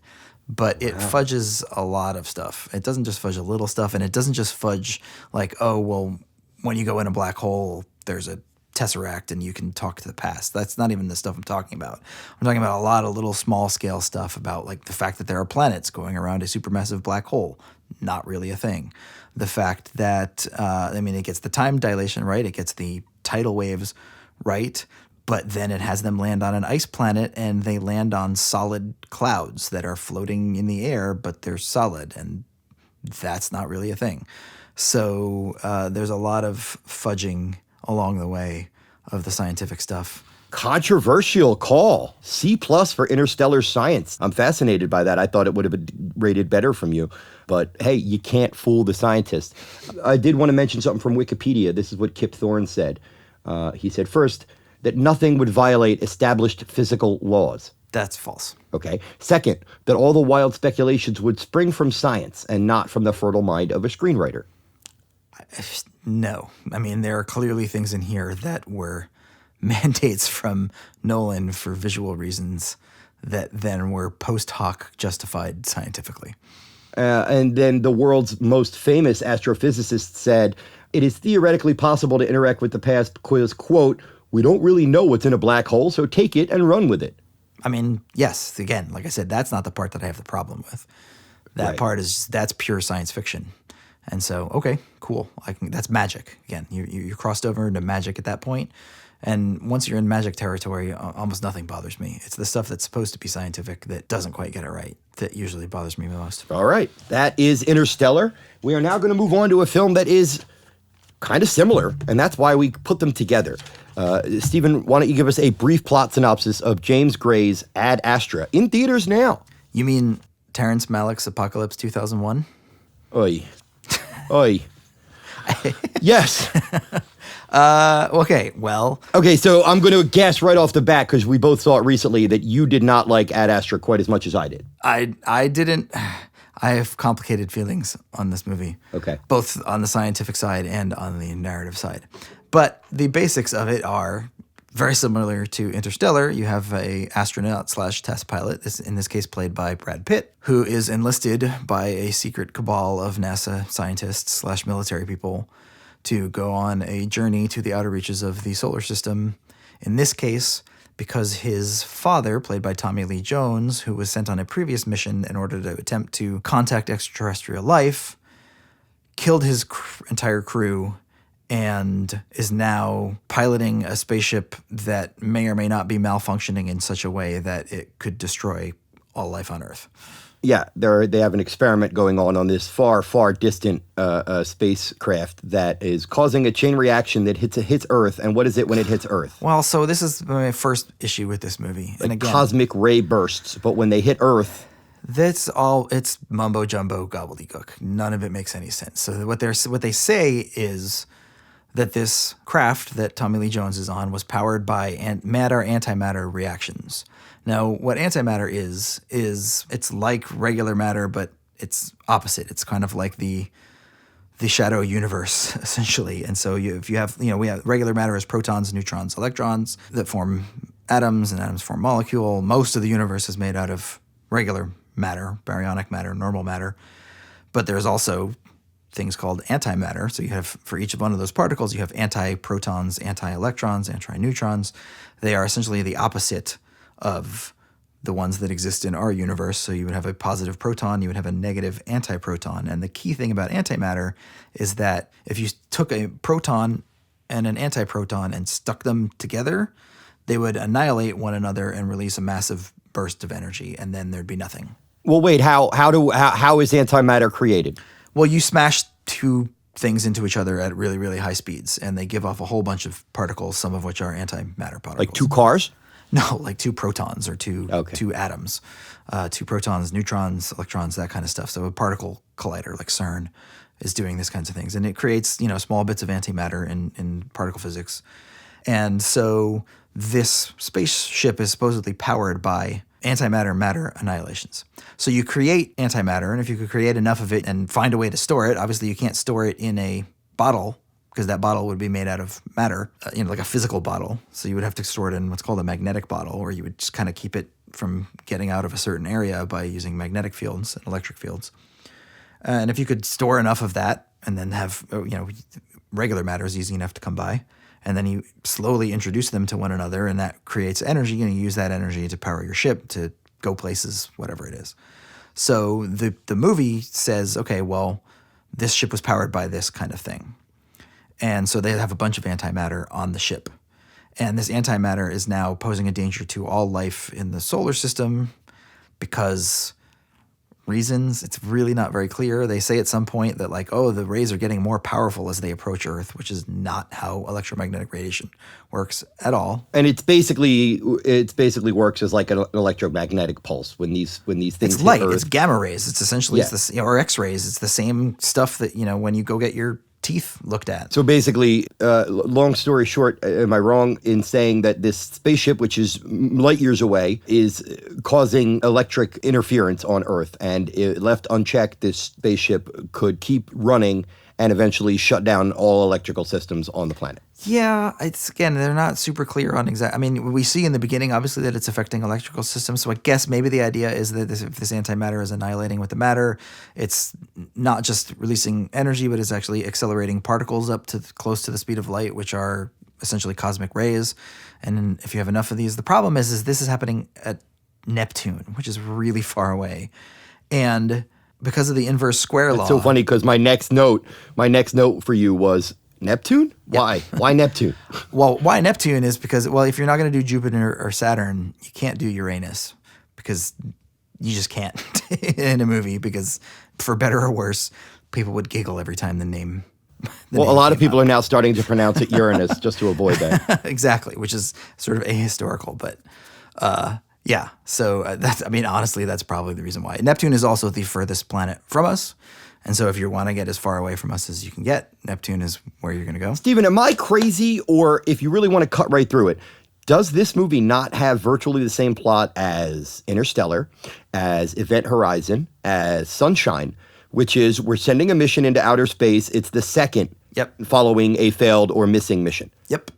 but it fudges a lot of stuff. It doesn't just fudge a little stuff, and it doesn't just fudge like, oh, well, when you go in a black hole, there's a tesseract and you can talk to the past. That's not even the stuff I'm talking about. I'm talking about a lot of little small-scale stuff about like the fact that there are planets going around a supermassive black hole. Not really a thing. The fact that, it gets the time dilation right. It gets the tidal waves right. But then it has them land on an ice planet, and they land on solid clouds that are floating in the air, but they're solid, and that's not really a thing. So there's a lot of fudging along the way of the scientific stuff. Controversial call. C+ for Interstellar science. I'm fascinated by that. I thought it would have been rated better from you. But hey, you can't fool the scientists. I did want to mention something from Wikipedia. This is what Kip Thorne said. He said, first, that nothing would violate established physical laws. That's false. Okay. Second, that all the wild speculations would spring from science and not from the fertile mind of a screenwriter. No. There are clearly things in here that were mandates from Nolan for visual reasons that then were post hoc justified scientifically. And then the world's most famous astrophysicist said, it is theoretically possible to interact with the past because, quote, we don't really know what's in a black hole, so take it and run with it. Yes. Again, like I said, that's not the part that I have the problem with. That Right. part that's pure science fiction. And so, okay, cool. That's magic. Again, you crossed over into magic at that point. And once you're in magic territory, almost nothing bothers me. It's the stuff that's supposed to be scientific that doesn't quite get it right that usually bothers me the most. All right. That is Interstellar. We are now going to move on to a film that is kind of similar, and that's why we put them together. Stephen, why don't you give us a brief plot synopsis of James Gray's Ad Astra, in theaters now? You mean Terrence Malick's Apocalypse 2001? Oy. Oy. Yes. Okay, well. Okay, so I'm going to guess right off the bat, because we both saw it recently, that you did not like Ad Astra quite as much as I did. I didn't. I have complicated feelings on this movie. Okay. Both on the scientific side and on the narrative side. But the basics of it are very similar to Interstellar. You have a astronaut / test pilot, in this case played by Brad Pitt, who is enlisted by a secret cabal of NASA scientists / military people to go on a journey to the outer reaches of the solar system. In this case, because his father, played by Tommy Lee Jones, who was sent on a previous mission in order to attempt to contact extraterrestrial life, killed his entire crew and is now piloting a spaceship that may or may not be malfunctioning in such a way that it could destroy all life on Earth. Yeah, they have an experiment going on this far, far distant spacecraft that is causing a chain reaction that hits Earth. And what is it when it hits Earth? Well, so this is my first issue with this movie. Like and again, cosmic ray bursts, but when they hit Earth... it's mumbo jumbo gobbledygook. None of it makes any sense. So what they say is that this craft that Tommy Lee Jones is on was powered by matter-antimatter reactions. Now, what antimatter is it's like regular matter, but it's opposite. It's kind of like the shadow universe, essentially. And so if you have, we have regular matter as protons, neutrons, electrons that form atoms, and atoms form molecule. Most of the universe is made out of regular matter, baryonic matter, normal matter. But there's also things called antimatter. So you have, for each one of those particles, you have antiprotons, anti-electrons, anti-neutrons. They are essentially the opposite of the ones that exist in our universe. So you would have a positive proton, you would have a negative antiproton. And the key thing about antimatter is that if you took a proton and an antiproton and stuck them together, they would annihilate one another and release a massive burst of energy, and then there'd be nothing. Well, wait, how is antimatter created? Well, you smash two things into each other at really, really high speeds, and they give off a whole bunch of particles, some of which are antimatter particles. Like two cars? No, like two protons or two atoms. Two protons, neutrons, electrons, that kind of stuff. So a particle collider like CERN is doing these kinds of things. And it creates, small bits of antimatter in particle physics. And so this spaceship is supposedly powered by antimatter-matter annihilations. So you create antimatter, and if you could create enough of it and find a way to store it, obviously you can't store it in a bottle, because that bottle would be made out of matter, like a physical bottle. So you would have to store it in what's called a magnetic bottle, or you would just kind of keep it from getting out of a certain area by using magnetic fields and electric fields. And if you could store enough of that and then have, regular matter is easy enough to come by, and then you slowly introduce them to one another, and that creates energy, and you use that energy to power your ship to go places, whatever it is. So the movie says, okay, well, this ship was powered by this kind of thing. And so they have a bunch of antimatter on the ship. And this antimatter is now posing a danger to all life in the solar system because reasons, it's really not very clear. They say at some point that the rays are getting more powerful as they approach Earth, which is not how electromagnetic radiation works at all. And it basically works as like an electromagnetic pulse when these things it's hit light, Earth. it's gamma rays. It's essentially or X-rays. It's the same stuff that when you go get your teeth looked at. So basically, long story short, am I wrong in saying that this spaceship, which is light years away, is causing electric interference on Earth, and left unchecked, this spaceship could keep running and eventually shut down all electrical systems on the planet? Yeah, they're not super clear on exact. I mean, we see in the beginning, obviously, that it's affecting electrical systems. So I guess maybe the idea is that if this antimatter is annihilating with the matter, it's not just releasing energy, but it's actually accelerating particles up to close to the speed of light, which are essentially cosmic rays. And if you have enough of these, the problem is this is happening at Neptune, which is really far away, and because of the inverse square law. It's so funny because my next note for you was Neptune? Why? Why Neptune? Well, why Neptune is because, if you're not going to do Jupiter or Saturn, you can't do Uranus because you just can't in a movie, because for better or worse, people would giggle every time the name. A lot of people are now starting to pronounce it Uranus just to avoid that. Exactly, which is sort of ahistorical, but yeah. So honestly, that's probably the reason why. Neptune is also the furthest planet from us. And so if you want to get as far away from us as you can get, Neptune is where you're going to go. Steven, am I crazy? Or if you really want to cut right through it, does this movie not have virtually the same plot as Interstellar, as Event Horizon, as Sunshine, which is we're sending a mission into outer space. It's the second following a failed or missing mission. Yep.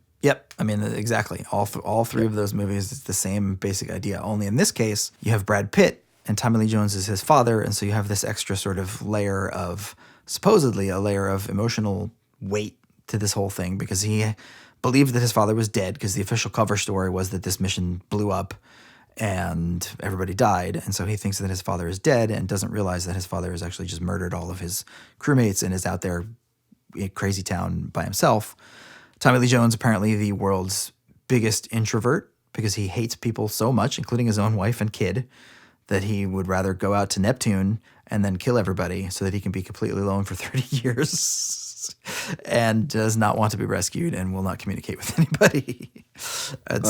I mean, exactly. All three of those movies, it's the same basic idea. Only in this case, you have Brad Pitt, and Tommy Lee Jones is his father, and so you have this extra sort of supposedly a layer of emotional weight to this whole thing, because he believed that his father was dead, because the official cover story was that this mission blew up and everybody died, and so he thinks that his father is dead and doesn't realize that his father has actually just murdered all of his crewmates and is out there in crazy town by himself. Tommy Lee Jones, apparently the world's biggest introvert, because he hates people so much, including his own wife and kid, that he would rather go out to Neptune and then kill everybody so that he can be completely alone for 30 years and does not want to be rescued and will not communicate with anybody. And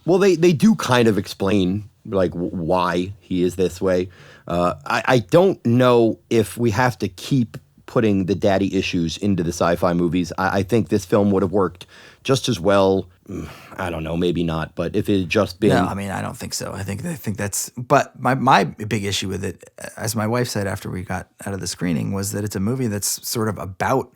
Well, they do kind of explain why he is this way. I don't know if we have to keep putting the daddy issues into the sci-fi movies. I think this film would have worked just as well I don't know, maybe not. But if it had just been, No, I mean, I don't think so. I think that's. But my big issue with it, as my wife said after we got out of the screening, was that it's a movie that's sort of about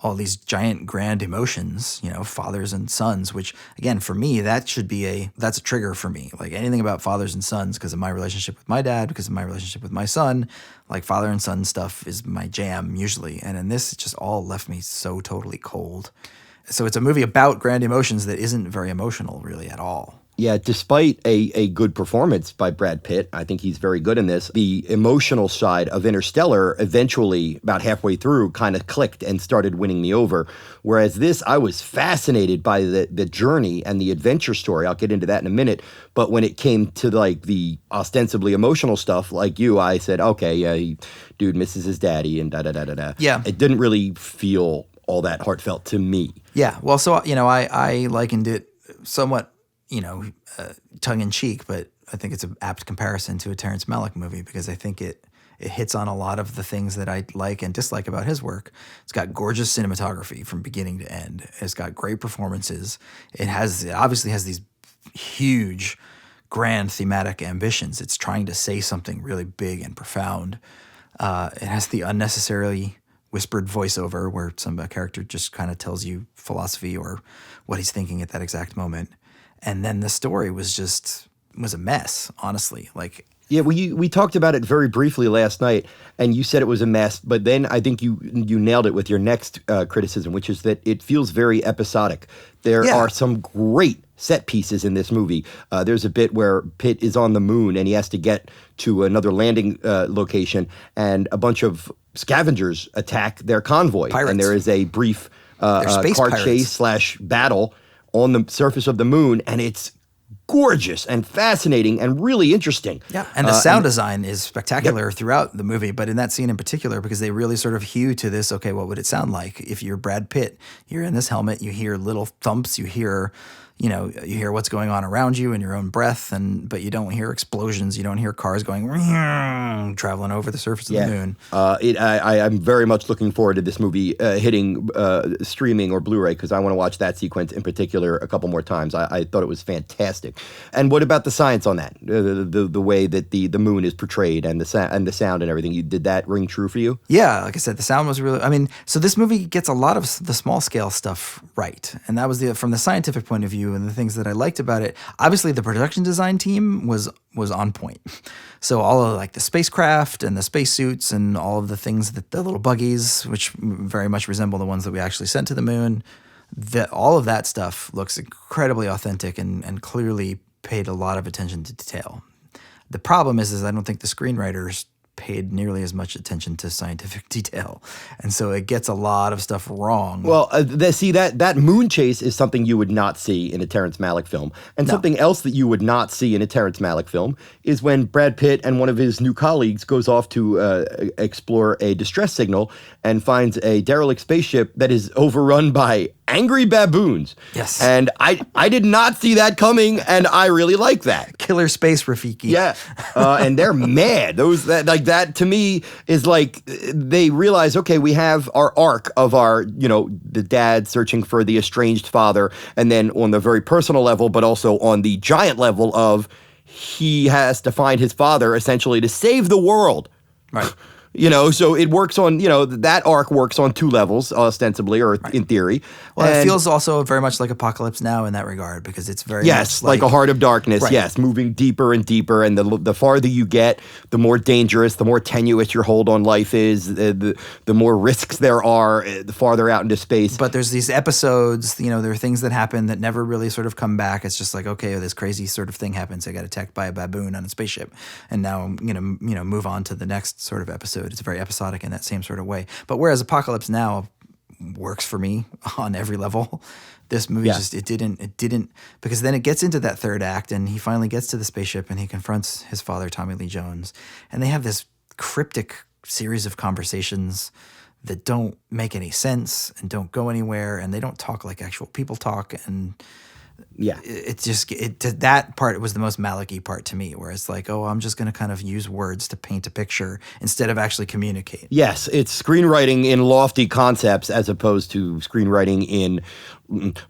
all these giant grand emotions, fathers and sons, which again, for me, that's a trigger for me. Like anything about fathers and sons, because of my relationship with my dad, because of my relationship with my son, like father and son stuff is my jam usually. And in this, it just all left me so totally cold. So it's a movie about grand emotions that isn't very emotional really at all. Yeah, despite a good performance by Brad Pitt, I think he's very good in this, the emotional side of Interstellar eventually, about halfway through, kind of clicked and started winning me over. Whereas this, I was fascinated by the journey and the adventure story. I'll get into that in a minute. But when it came to like the ostensibly emotional stuff, like you, I said, okay, yeah, dude misses his daddy and da-da-da-da-da. Yeah. It didn't really feel all that heartfelt to me. Yeah, well, so, I likened it somewhat tongue in cheek, but I think it's an apt comparison to a Terrence Malick movie because I think it hits on a lot of the things that I like and dislike about his work. It's got gorgeous cinematography from beginning to end. It's got great performances. It obviously has these huge, grand thematic ambitions. It's trying to say something really big and profound. It has the unnecessarily whispered voiceover where a character just kind of tells you philosophy or what he's thinking at that exact moment. And then the story was a mess, honestly. Like, yeah, we talked about it very briefly last night, and you said it was a mess. But then I think you nailed it with your next criticism, which is that it feels very episodic. There are some great set pieces in this movie. There's a bit where Pitt is on the moon and he has to get to another landing location, and a bunch of scavengers attack their convoy. Pirates. And there is a brief car pirates. chase / battle on the surface of the moon, and it's gorgeous and fascinating and really interesting. Yeah, and the sound design is spectacular throughout the movie, but in that scene in particular, because they really sort of hew to this, okay, what would it sound like if you're Brad Pitt? You're in this helmet, you hear little thumps, you hear what's going on around you in your own breath, but you don't hear explosions, you don't hear cars going traveling over the surface of the moon. I'm very much looking forward to this movie hitting streaming or Blu-ray, because I want to watch that sequence in particular a couple more times. I thought it was fantastic. And what about the science on that? The way that the moon is portrayed and the sound and everything. Did that ring true for you? Yeah, like I said, the sound was really. So this movie gets a lot of the small scale stuff right, and that was from the scientific point of view. And the things that I liked about it, obviously the production design team was on point. So all of like the spacecraft and the spacesuits and all of the things the little buggies, which very much resemble the ones that we actually sent to the moon, all of that stuff looks incredibly authentic and clearly paid a lot of attention to detail. The problem is I don't think the screenwriters paid nearly as much attention to scientific detail, and so it gets a lot of stuff wrong. Well, that moon chase is something you would not see in a Terrence Malick film, and something else that you would not see in a Terrence Malick film is when Brad Pitt and one of his new colleagues goes off to explore a distress signal and finds a derelict spaceship that is overrun by angry baboons. Yes. And I did not see that coming, and I really like that. Killer space Rafiki. Yeah. And they're mad. That to me is like they realize, okay, we have our arc of the dad searching for the estranged father, and then on the very personal level, but also on the giant level of he has to find his father essentially to save the world. Right. So it works on, that arc works on two levels, ostensibly, or in theory. Well, it feels also very much like Apocalypse Now in that regard, because it's very much like a Heart of Darkness, right. Yes, moving deeper and deeper, and the farther you get, the more dangerous, the more tenuous your hold on life is, the more risks there are, the farther out into space. But there's these episodes, there are things that happen that never really sort of come back. It's just like, okay, this crazy sort of thing happens. I got attacked by a baboon on a spaceship, and now I'm gonna move on to the next sort of episode. It's very episodic in that same sort of way. But whereas Apocalypse Now works for me on every level, this movie it didn't, because then it gets into that third act and he finally gets to the spaceship and he confronts his father, Tommy Lee Jones, and they have this cryptic series of conversations that don't make any sense and don't go anywhere, and they don't talk like actual people talk, and Yeah. That part was the most Malick-y part to me, where it's like, oh, I'm just going to kind of use words to paint a picture instead of actually communicate. Yes, it's screenwriting in lofty concepts as opposed to screenwriting in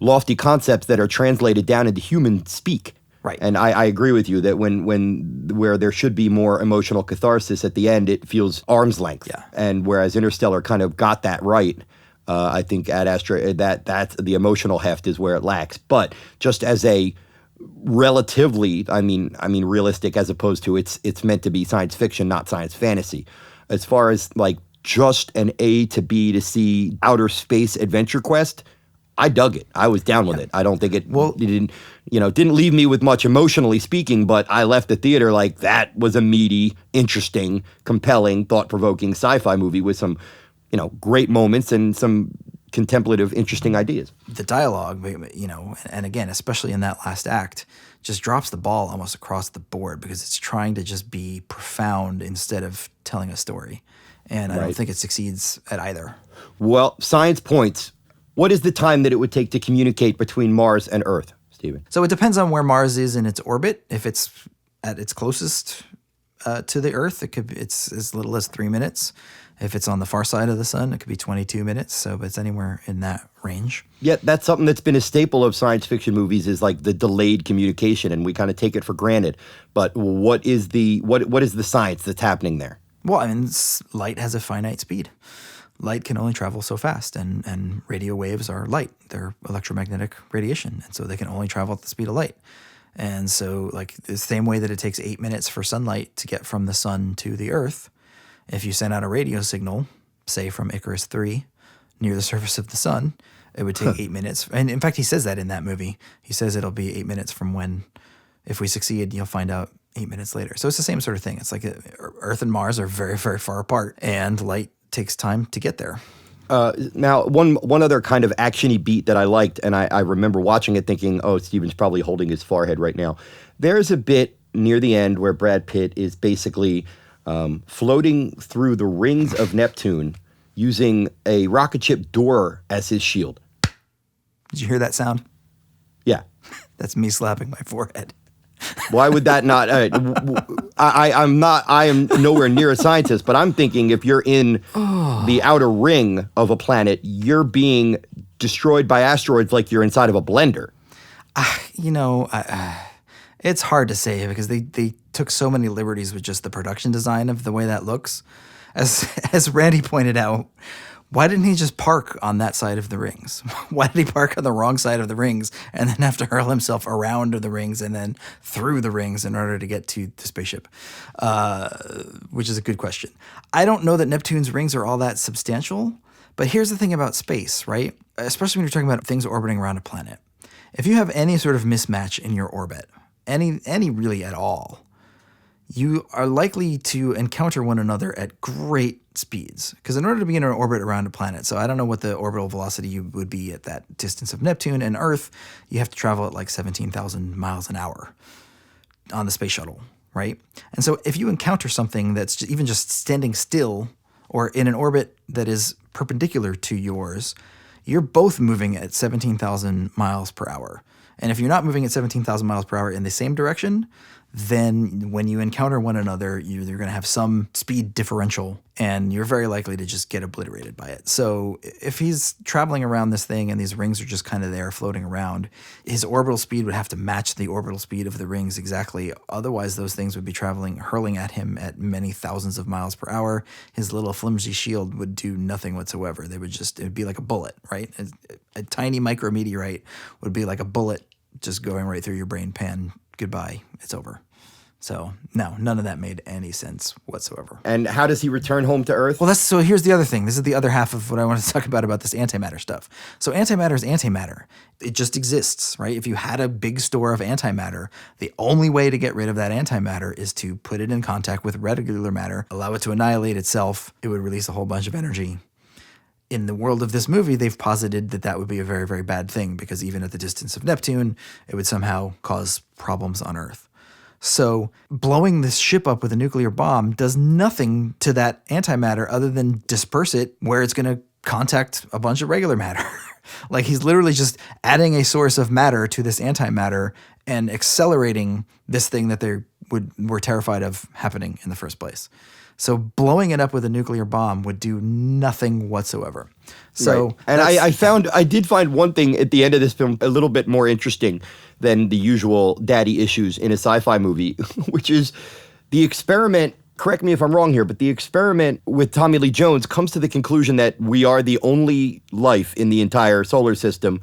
lofty concepts that are translated down into human speak. Right. And I agree with you that where there should be more emotional catharsis at the end, it feels arm's length. Yeah. And whereas Interstellar kind of got that right, I think Ad Astra, that's the emotional heft is where it lacks. But just as a relatively, I mean realistic, as opposed to it's meant to be science fiction, not science fantasy. As far as like just an A to B to C outer space adventure quest, I dug it. I was down with it. I don't think it didn't leave me with much emotionally speaking, but I left the theater like that was a meaty, interesting, compelling, thought-provoking sci-fi movie with some, great moments and some contemplative, interesting ideas. The dialogue, and again, especially in that last act, just drops the ball almost across the board because it's trying to just be profound instead of telling a story. And I don't think it succeeds at either. Well, science points. What is the time that it would take to communicate between Mars and Earth, Stephen? So it depends on where Mars is in its orbit. If it's at its closest to the Earth, it's as little as 3 minutes. If it's on the far side of the sun, it could be 22 minutes. So it's anywhere in that range. Yeah, that's something that's been a staple of science fiction movies is like the delayed communication, and we kind of take it for granted. But what is the science that's happening there? Well, light has a finite speed. Light can only travel so fast, and radio waves are light. They're electromagnetic radiation, and so they can only travel at the speed of light. And so, like the same way that it takes 8 minutes for sunlight to get from the sun to the Earth, if you send out a radio signal, say from Icarus 3, near the surface of the sun, it would take 8 minutes. And in fact, he says that in that movie. He says it'll be 8 minutes from when, if we succeed, you'll find out 8 minutes later. So it's the same sort of thing. It's like Earth and Mars are very, very far apart, and light takes time to get there. Now, one other kind of action-y beat that I liked, and I remember watching it thinking, oh, Steven's probably holding his forehead right now. There's a bit near the end where Brad Pitt is basically floating through the rings of Neptune using a rocket ship door as his shield. Did you hear that sound? Yeah. That's me slapping my forehead. Why would that not? I am nowhere near a scientist, but I'm thinking if you're in the outer ring of a planet, you're being destroyed by asteroids like you're inside of a blender. It's hard to say because they took so many liberties with just the production design of the way that looks. As Randy pointed out, why didn't he just park on that side of the rings? Why did he park on the wrong side of the rings and then have to hurl himself around the rings and then through the rings in order to get to the spaceship? Which is a good question. I don't know that Neptune's rings are all that substantial, but here's the thing about space, right? Especially when you're talking about things orbiting around a planet. If you have any sort of mismatch in your orbit, any really at all, you are likely to encounter one another at great speeds. Because in order to be in an orbit around a planet, so I don't know what the orbital velocity you would be at that distance of Neptune and Earth, you have to travel at like 17,000 miles an hour on the space shuttle, right? And so if you encounter something that's even just standing still or in an orbit that is perpendicular to yours, you're both moving at 17,000 miles per hour. And if you're not moving at 17,000 miles per hour in the same direction, then when you encounter one another, you're going to have some speed differential, and you're very likely to just get obliterated by it. So if he's traveling around this thing and these rings are just kind of there floating around, his orbital speed would have to match the orbital speed of the rings exactly. Otherwise, those things would be hurling at him at many thousands of miles per hour. His little flimsy shield would do nothing whatsoever. It would be like a bullet, right? A tiny micrometeorite would be like a bullet just going right through your brain pan. Goodbye, it's over. So no, none of that made any sense whatsoever. And how does he return home to Earth? Well, so here's the other thing. This is the other half of what I want to talk about this antimatter stuff. So antimatter is antimatter. It just exists, right? If you had a big store of antimatter, the only way to get rid of that antimatter is to put it in contact with regular matter, allow it to annihilate itself. It would release a whole bunch of energy. In the world of this movie, they've posited that would be a very, very bad thing because even at the distance of Neptune, it would somehow cause problems on Earth. So blowing this ship up with a nuclear bomb does nothing to that antimatter other than disperse it where it's going to contact a bunch of regular matter. Like he's literally just adding a source of matter to this antimatter and accelerating this thing that they were terrified of happening in the first place. So blowing it up with a nuclear bomb would do nothing whatsoever. So, right. And I did find one thing at the end of this film a little bit more interesting than the usual daddy issues in a sci-fi movie, which is the experiment. Correct me if I'm wrong here, but the experiment with Tommy Lee Jones comes to the conclusion that we are the only life in the entire solar system,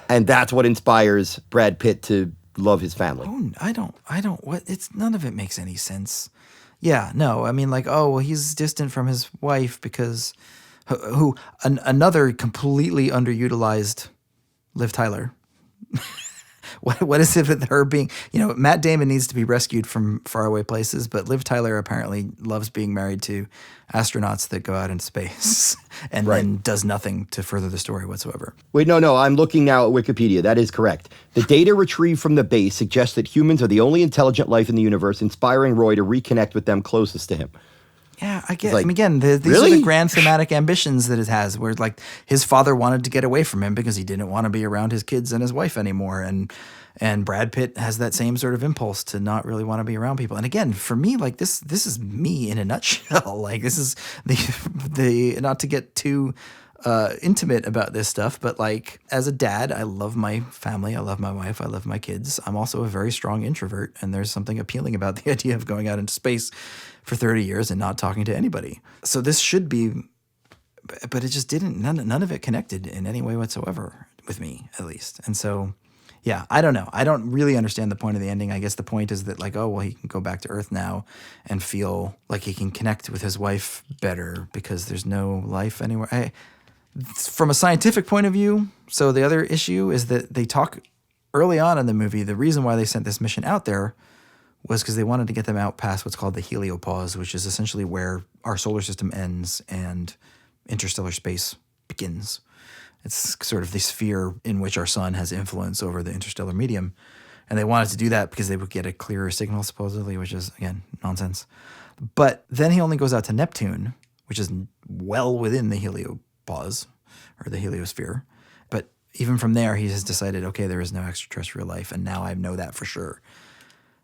and that's what inspires Brad Pitt to love his family. Oh, I don't. None of it makes any sense. Yeah, no, I mean, like, oh, well, he's distant from his wife because another completely underutilized Liv Tyler. What is it with her being, Matt Damon needs to be rescued from faraway places, but Liv Tyler apparently loves being married to astronauts that go out into space and then does nothing to further the story whatsoever. Wait, no, I'm looking now at Wikipedia. That is correct. The data retrieved from the base suggests that humans are the only intelligent life in the universe, inspiring Roy to reconnect with them closest to him. Yeah, I get. Like, I mean, again, these are the grand thematic ambitions that it has. Where like his father wanted to get away from him because he didn't want to be around his kids and his wife anymore, and Brad Pitt has that same sort of impulse to not really want to be around people. And again, for me, like this is me in a nutshell. Like this is the not to get too intimate about this stuff, but like as a dad, I love my family, I love my wife, I love my kids. I'm also a very strong introvert, and there's something appealing about the idea of going out into space for 30 years and not talking to anybody. So this should be, but it just didn't, none of it connected in any way whatsoever with me, at least. And so, yeah, I don't know. I don't really understand the point of the ending. I guess the point is that like, oh, well, he can go back to Earth now and feel like he can connect with his wife better because there's no life anywhere. From a scientific point of view, so the other issue is that they talk early on in the movie, the reason why they sent this mission out there was because they wanted to get them out past what's called the heliopause, which is essentially where our solar system ends and interstellar space begins. It's sort of the sphere in which our sun has influence over the interstellar medium. And they wanted to do that because they would get a clearer signal, supposedly, which is, again, nonsense. But then he only goes out to Neptune, which is well within the heliopause or the heliosphere. But even from there, he has decided, okay, there is no extraterrestrial life. And now I know that for sure.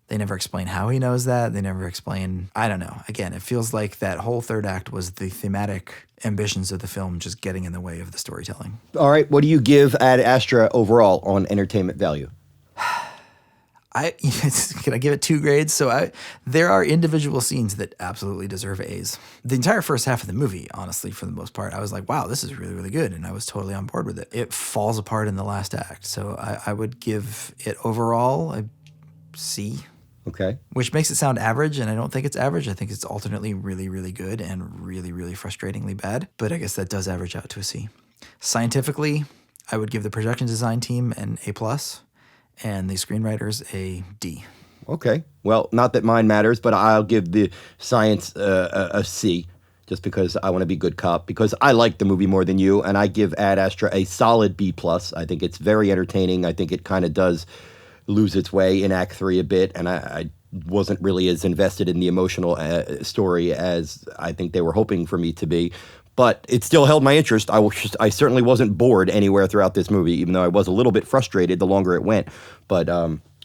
They never explain how he knows that. They never explain, I don't know. Again, it feels like that whole third act was the thematic ambitions of the film just getting in the way of the storytelling. All right, what do you give Ad Astra overall on entertainment value? Can I give it 2 grades? So there are individual scenes that absolutely deserve A's. The entire first half of the movie, honestly, for the most part, I was like, wow, this is really, really good. And I was totally on board with it. It falls apart in the last act. So I would give it overall a C. Okay. Which makes it sound average, and I don't think it's average. I think it's alternately really, really good and really, really frustratingly bad. But I guess that does average out to a C. Scientifically, I would give the production design team an A+, and the screenwriters a D. Okay. Well, not that mine matters, but I'll give the science a C, just because I want to be good cop, because I like the movie more than you, and I give Ad Astra a solid B+. I think it's very entertaining. I think it kind of does lose its way in Act 3 a bit, and I wasn't really as invested in the emotional story as I think they were hoping for me to be. But it still held my interest. I certainly wasn't bored anywhere throughout this movie, even though I was a little bit frustrated the longer it went. But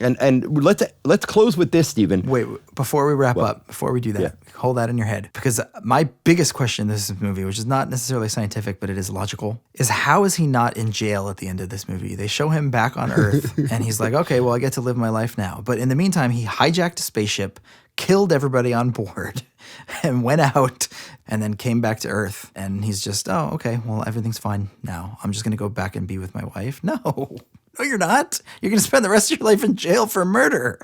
and let's close with this, Stephen. Wait, before we wrap up, before we do that, hold that in your head, because my biggest question in this movie, which is not necessarily scientific, but it is logical, is how is he not in jail at the end of this movie? They show him back on Earth, and he's like, okay, well, I get to live my life now. But in the meantime, he hijacked a spaceship, killed everybody on board, and went out, and then came back to Earth. And he's just, oh, okay, well, everything's fine now. I'm just going to go back and be with my wife. No, you're not. You're going to spend the rest of your life in jail for murder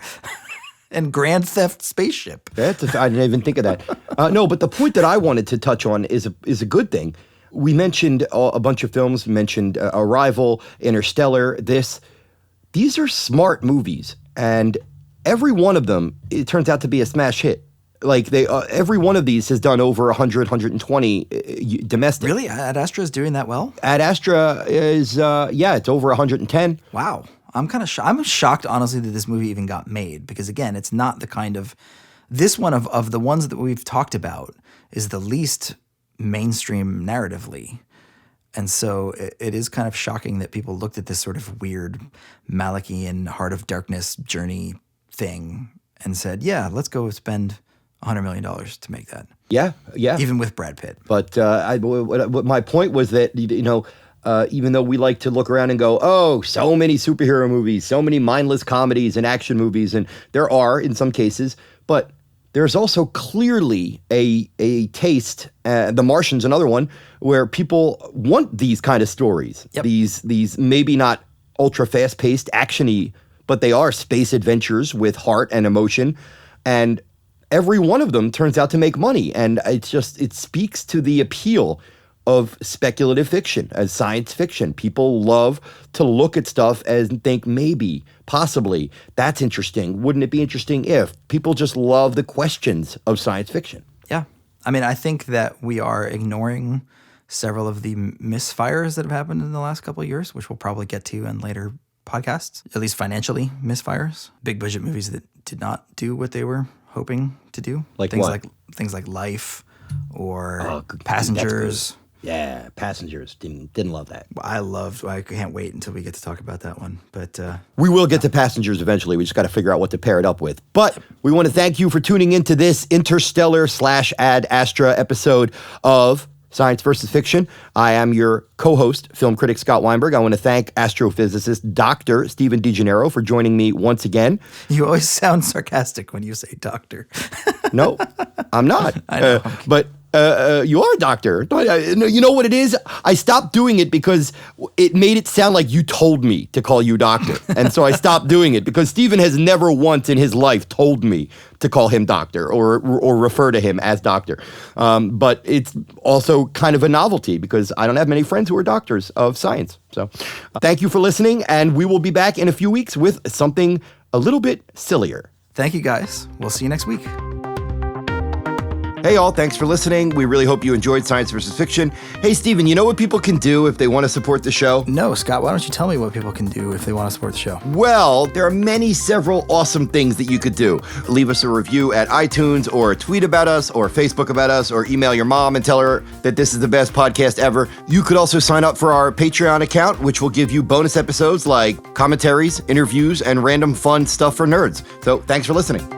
and grand theft spaceship. I didn't even think of that. No, but the point that I wanted to touch on is a good thing. We mentioned a bunch of films. We mentioned Arrival, Interstellar, These are smart movies, and every one of them, it turns out to be a smash hit. Like every one of these has done over 100, 120 domestic. Really? Ad Astra is doing that well? Ad Astra is, it's over 110. Wow. I'm I'm shocked, honestly, that this movie even got made, because again, it's not the kind of, this one of the ones that we've talked about is the least mainstream narratively. And so it is kind of shocking that people looked at this sort of weird Malachian Heart of Darkness journey thing and said, yeah, let's go spend $100 million to make that. Yeah. Even with Brad Pitt. But what my point was that, even though we like to look around and go, oh, so many superhero movies, so many mindless comedies and action movies, and there are in some cases, but there's also clearly a taste, The Martian's another one, where people want these kind of stories. Yep. These maybe not ultra fast-paced, action-y, but they are space adventures with heart and emotion. And every one of them turns out to make money. And it speaks to the appeal of speculative fiction as science fiction. People love to look at stuff and think maybe, possibly, that's interesting. Wouldn't it be interesting if? People just love the questions of science fiction. Yeah. I mean, I think that we are ignoring several of the misfires that have happened in the last couple of years, which we'll probably get to in later podcasts, at least financially misfires. Big budget movies that did not do what they were hoping to do. Like things what? Things like Life or Passengers. Yeah, Passengers. Didn't love that. I can't wait until we get to talk about that one. But we will get to Passengers eventually. We just got to figure out what to pair it up with. But we want to thank you for tuning into this Interstellar / Ad Astra episode of Science versus Fiction. I am your co-host, film critic Scott Weinberg. I want to thank astrophysicist Dr. Stephen DeGennaro for joining me once again. You always sound sarcastic when you say doctor. No, I'm not. I know. But you are a doctor. You know what it is? I stopped doing it because it made it sound like you told me to call you doctor. And so I stopped doing it because Stephen has never once in his life told me to call him doctor or refer to him as doctor. But it's also kind of a novelty because I don't have many friends who are doctors of science. So thank you for listening, and we will be back in a few weeks with something a little bit sillier. Thank you, guys. We'll see you next week. Hey, all. Thanks for listening. We really hope you enjoyed Science versus Fiction. Hey, Stephen, you know what people can do if they want to support the show? No, Scott, why don't you tell me what people can do if they want to support the show? Well, there are several awesome things that you could do. Leave us a review at iTunes, or tweet about us, or Facebook about us, or email your mom and tell her that this is the best podcast ever. You could also sign up for our Patreon account, which will give you bonus episodes like commentaries, interviews, and random fun stuff for nerds. So thanks for listening.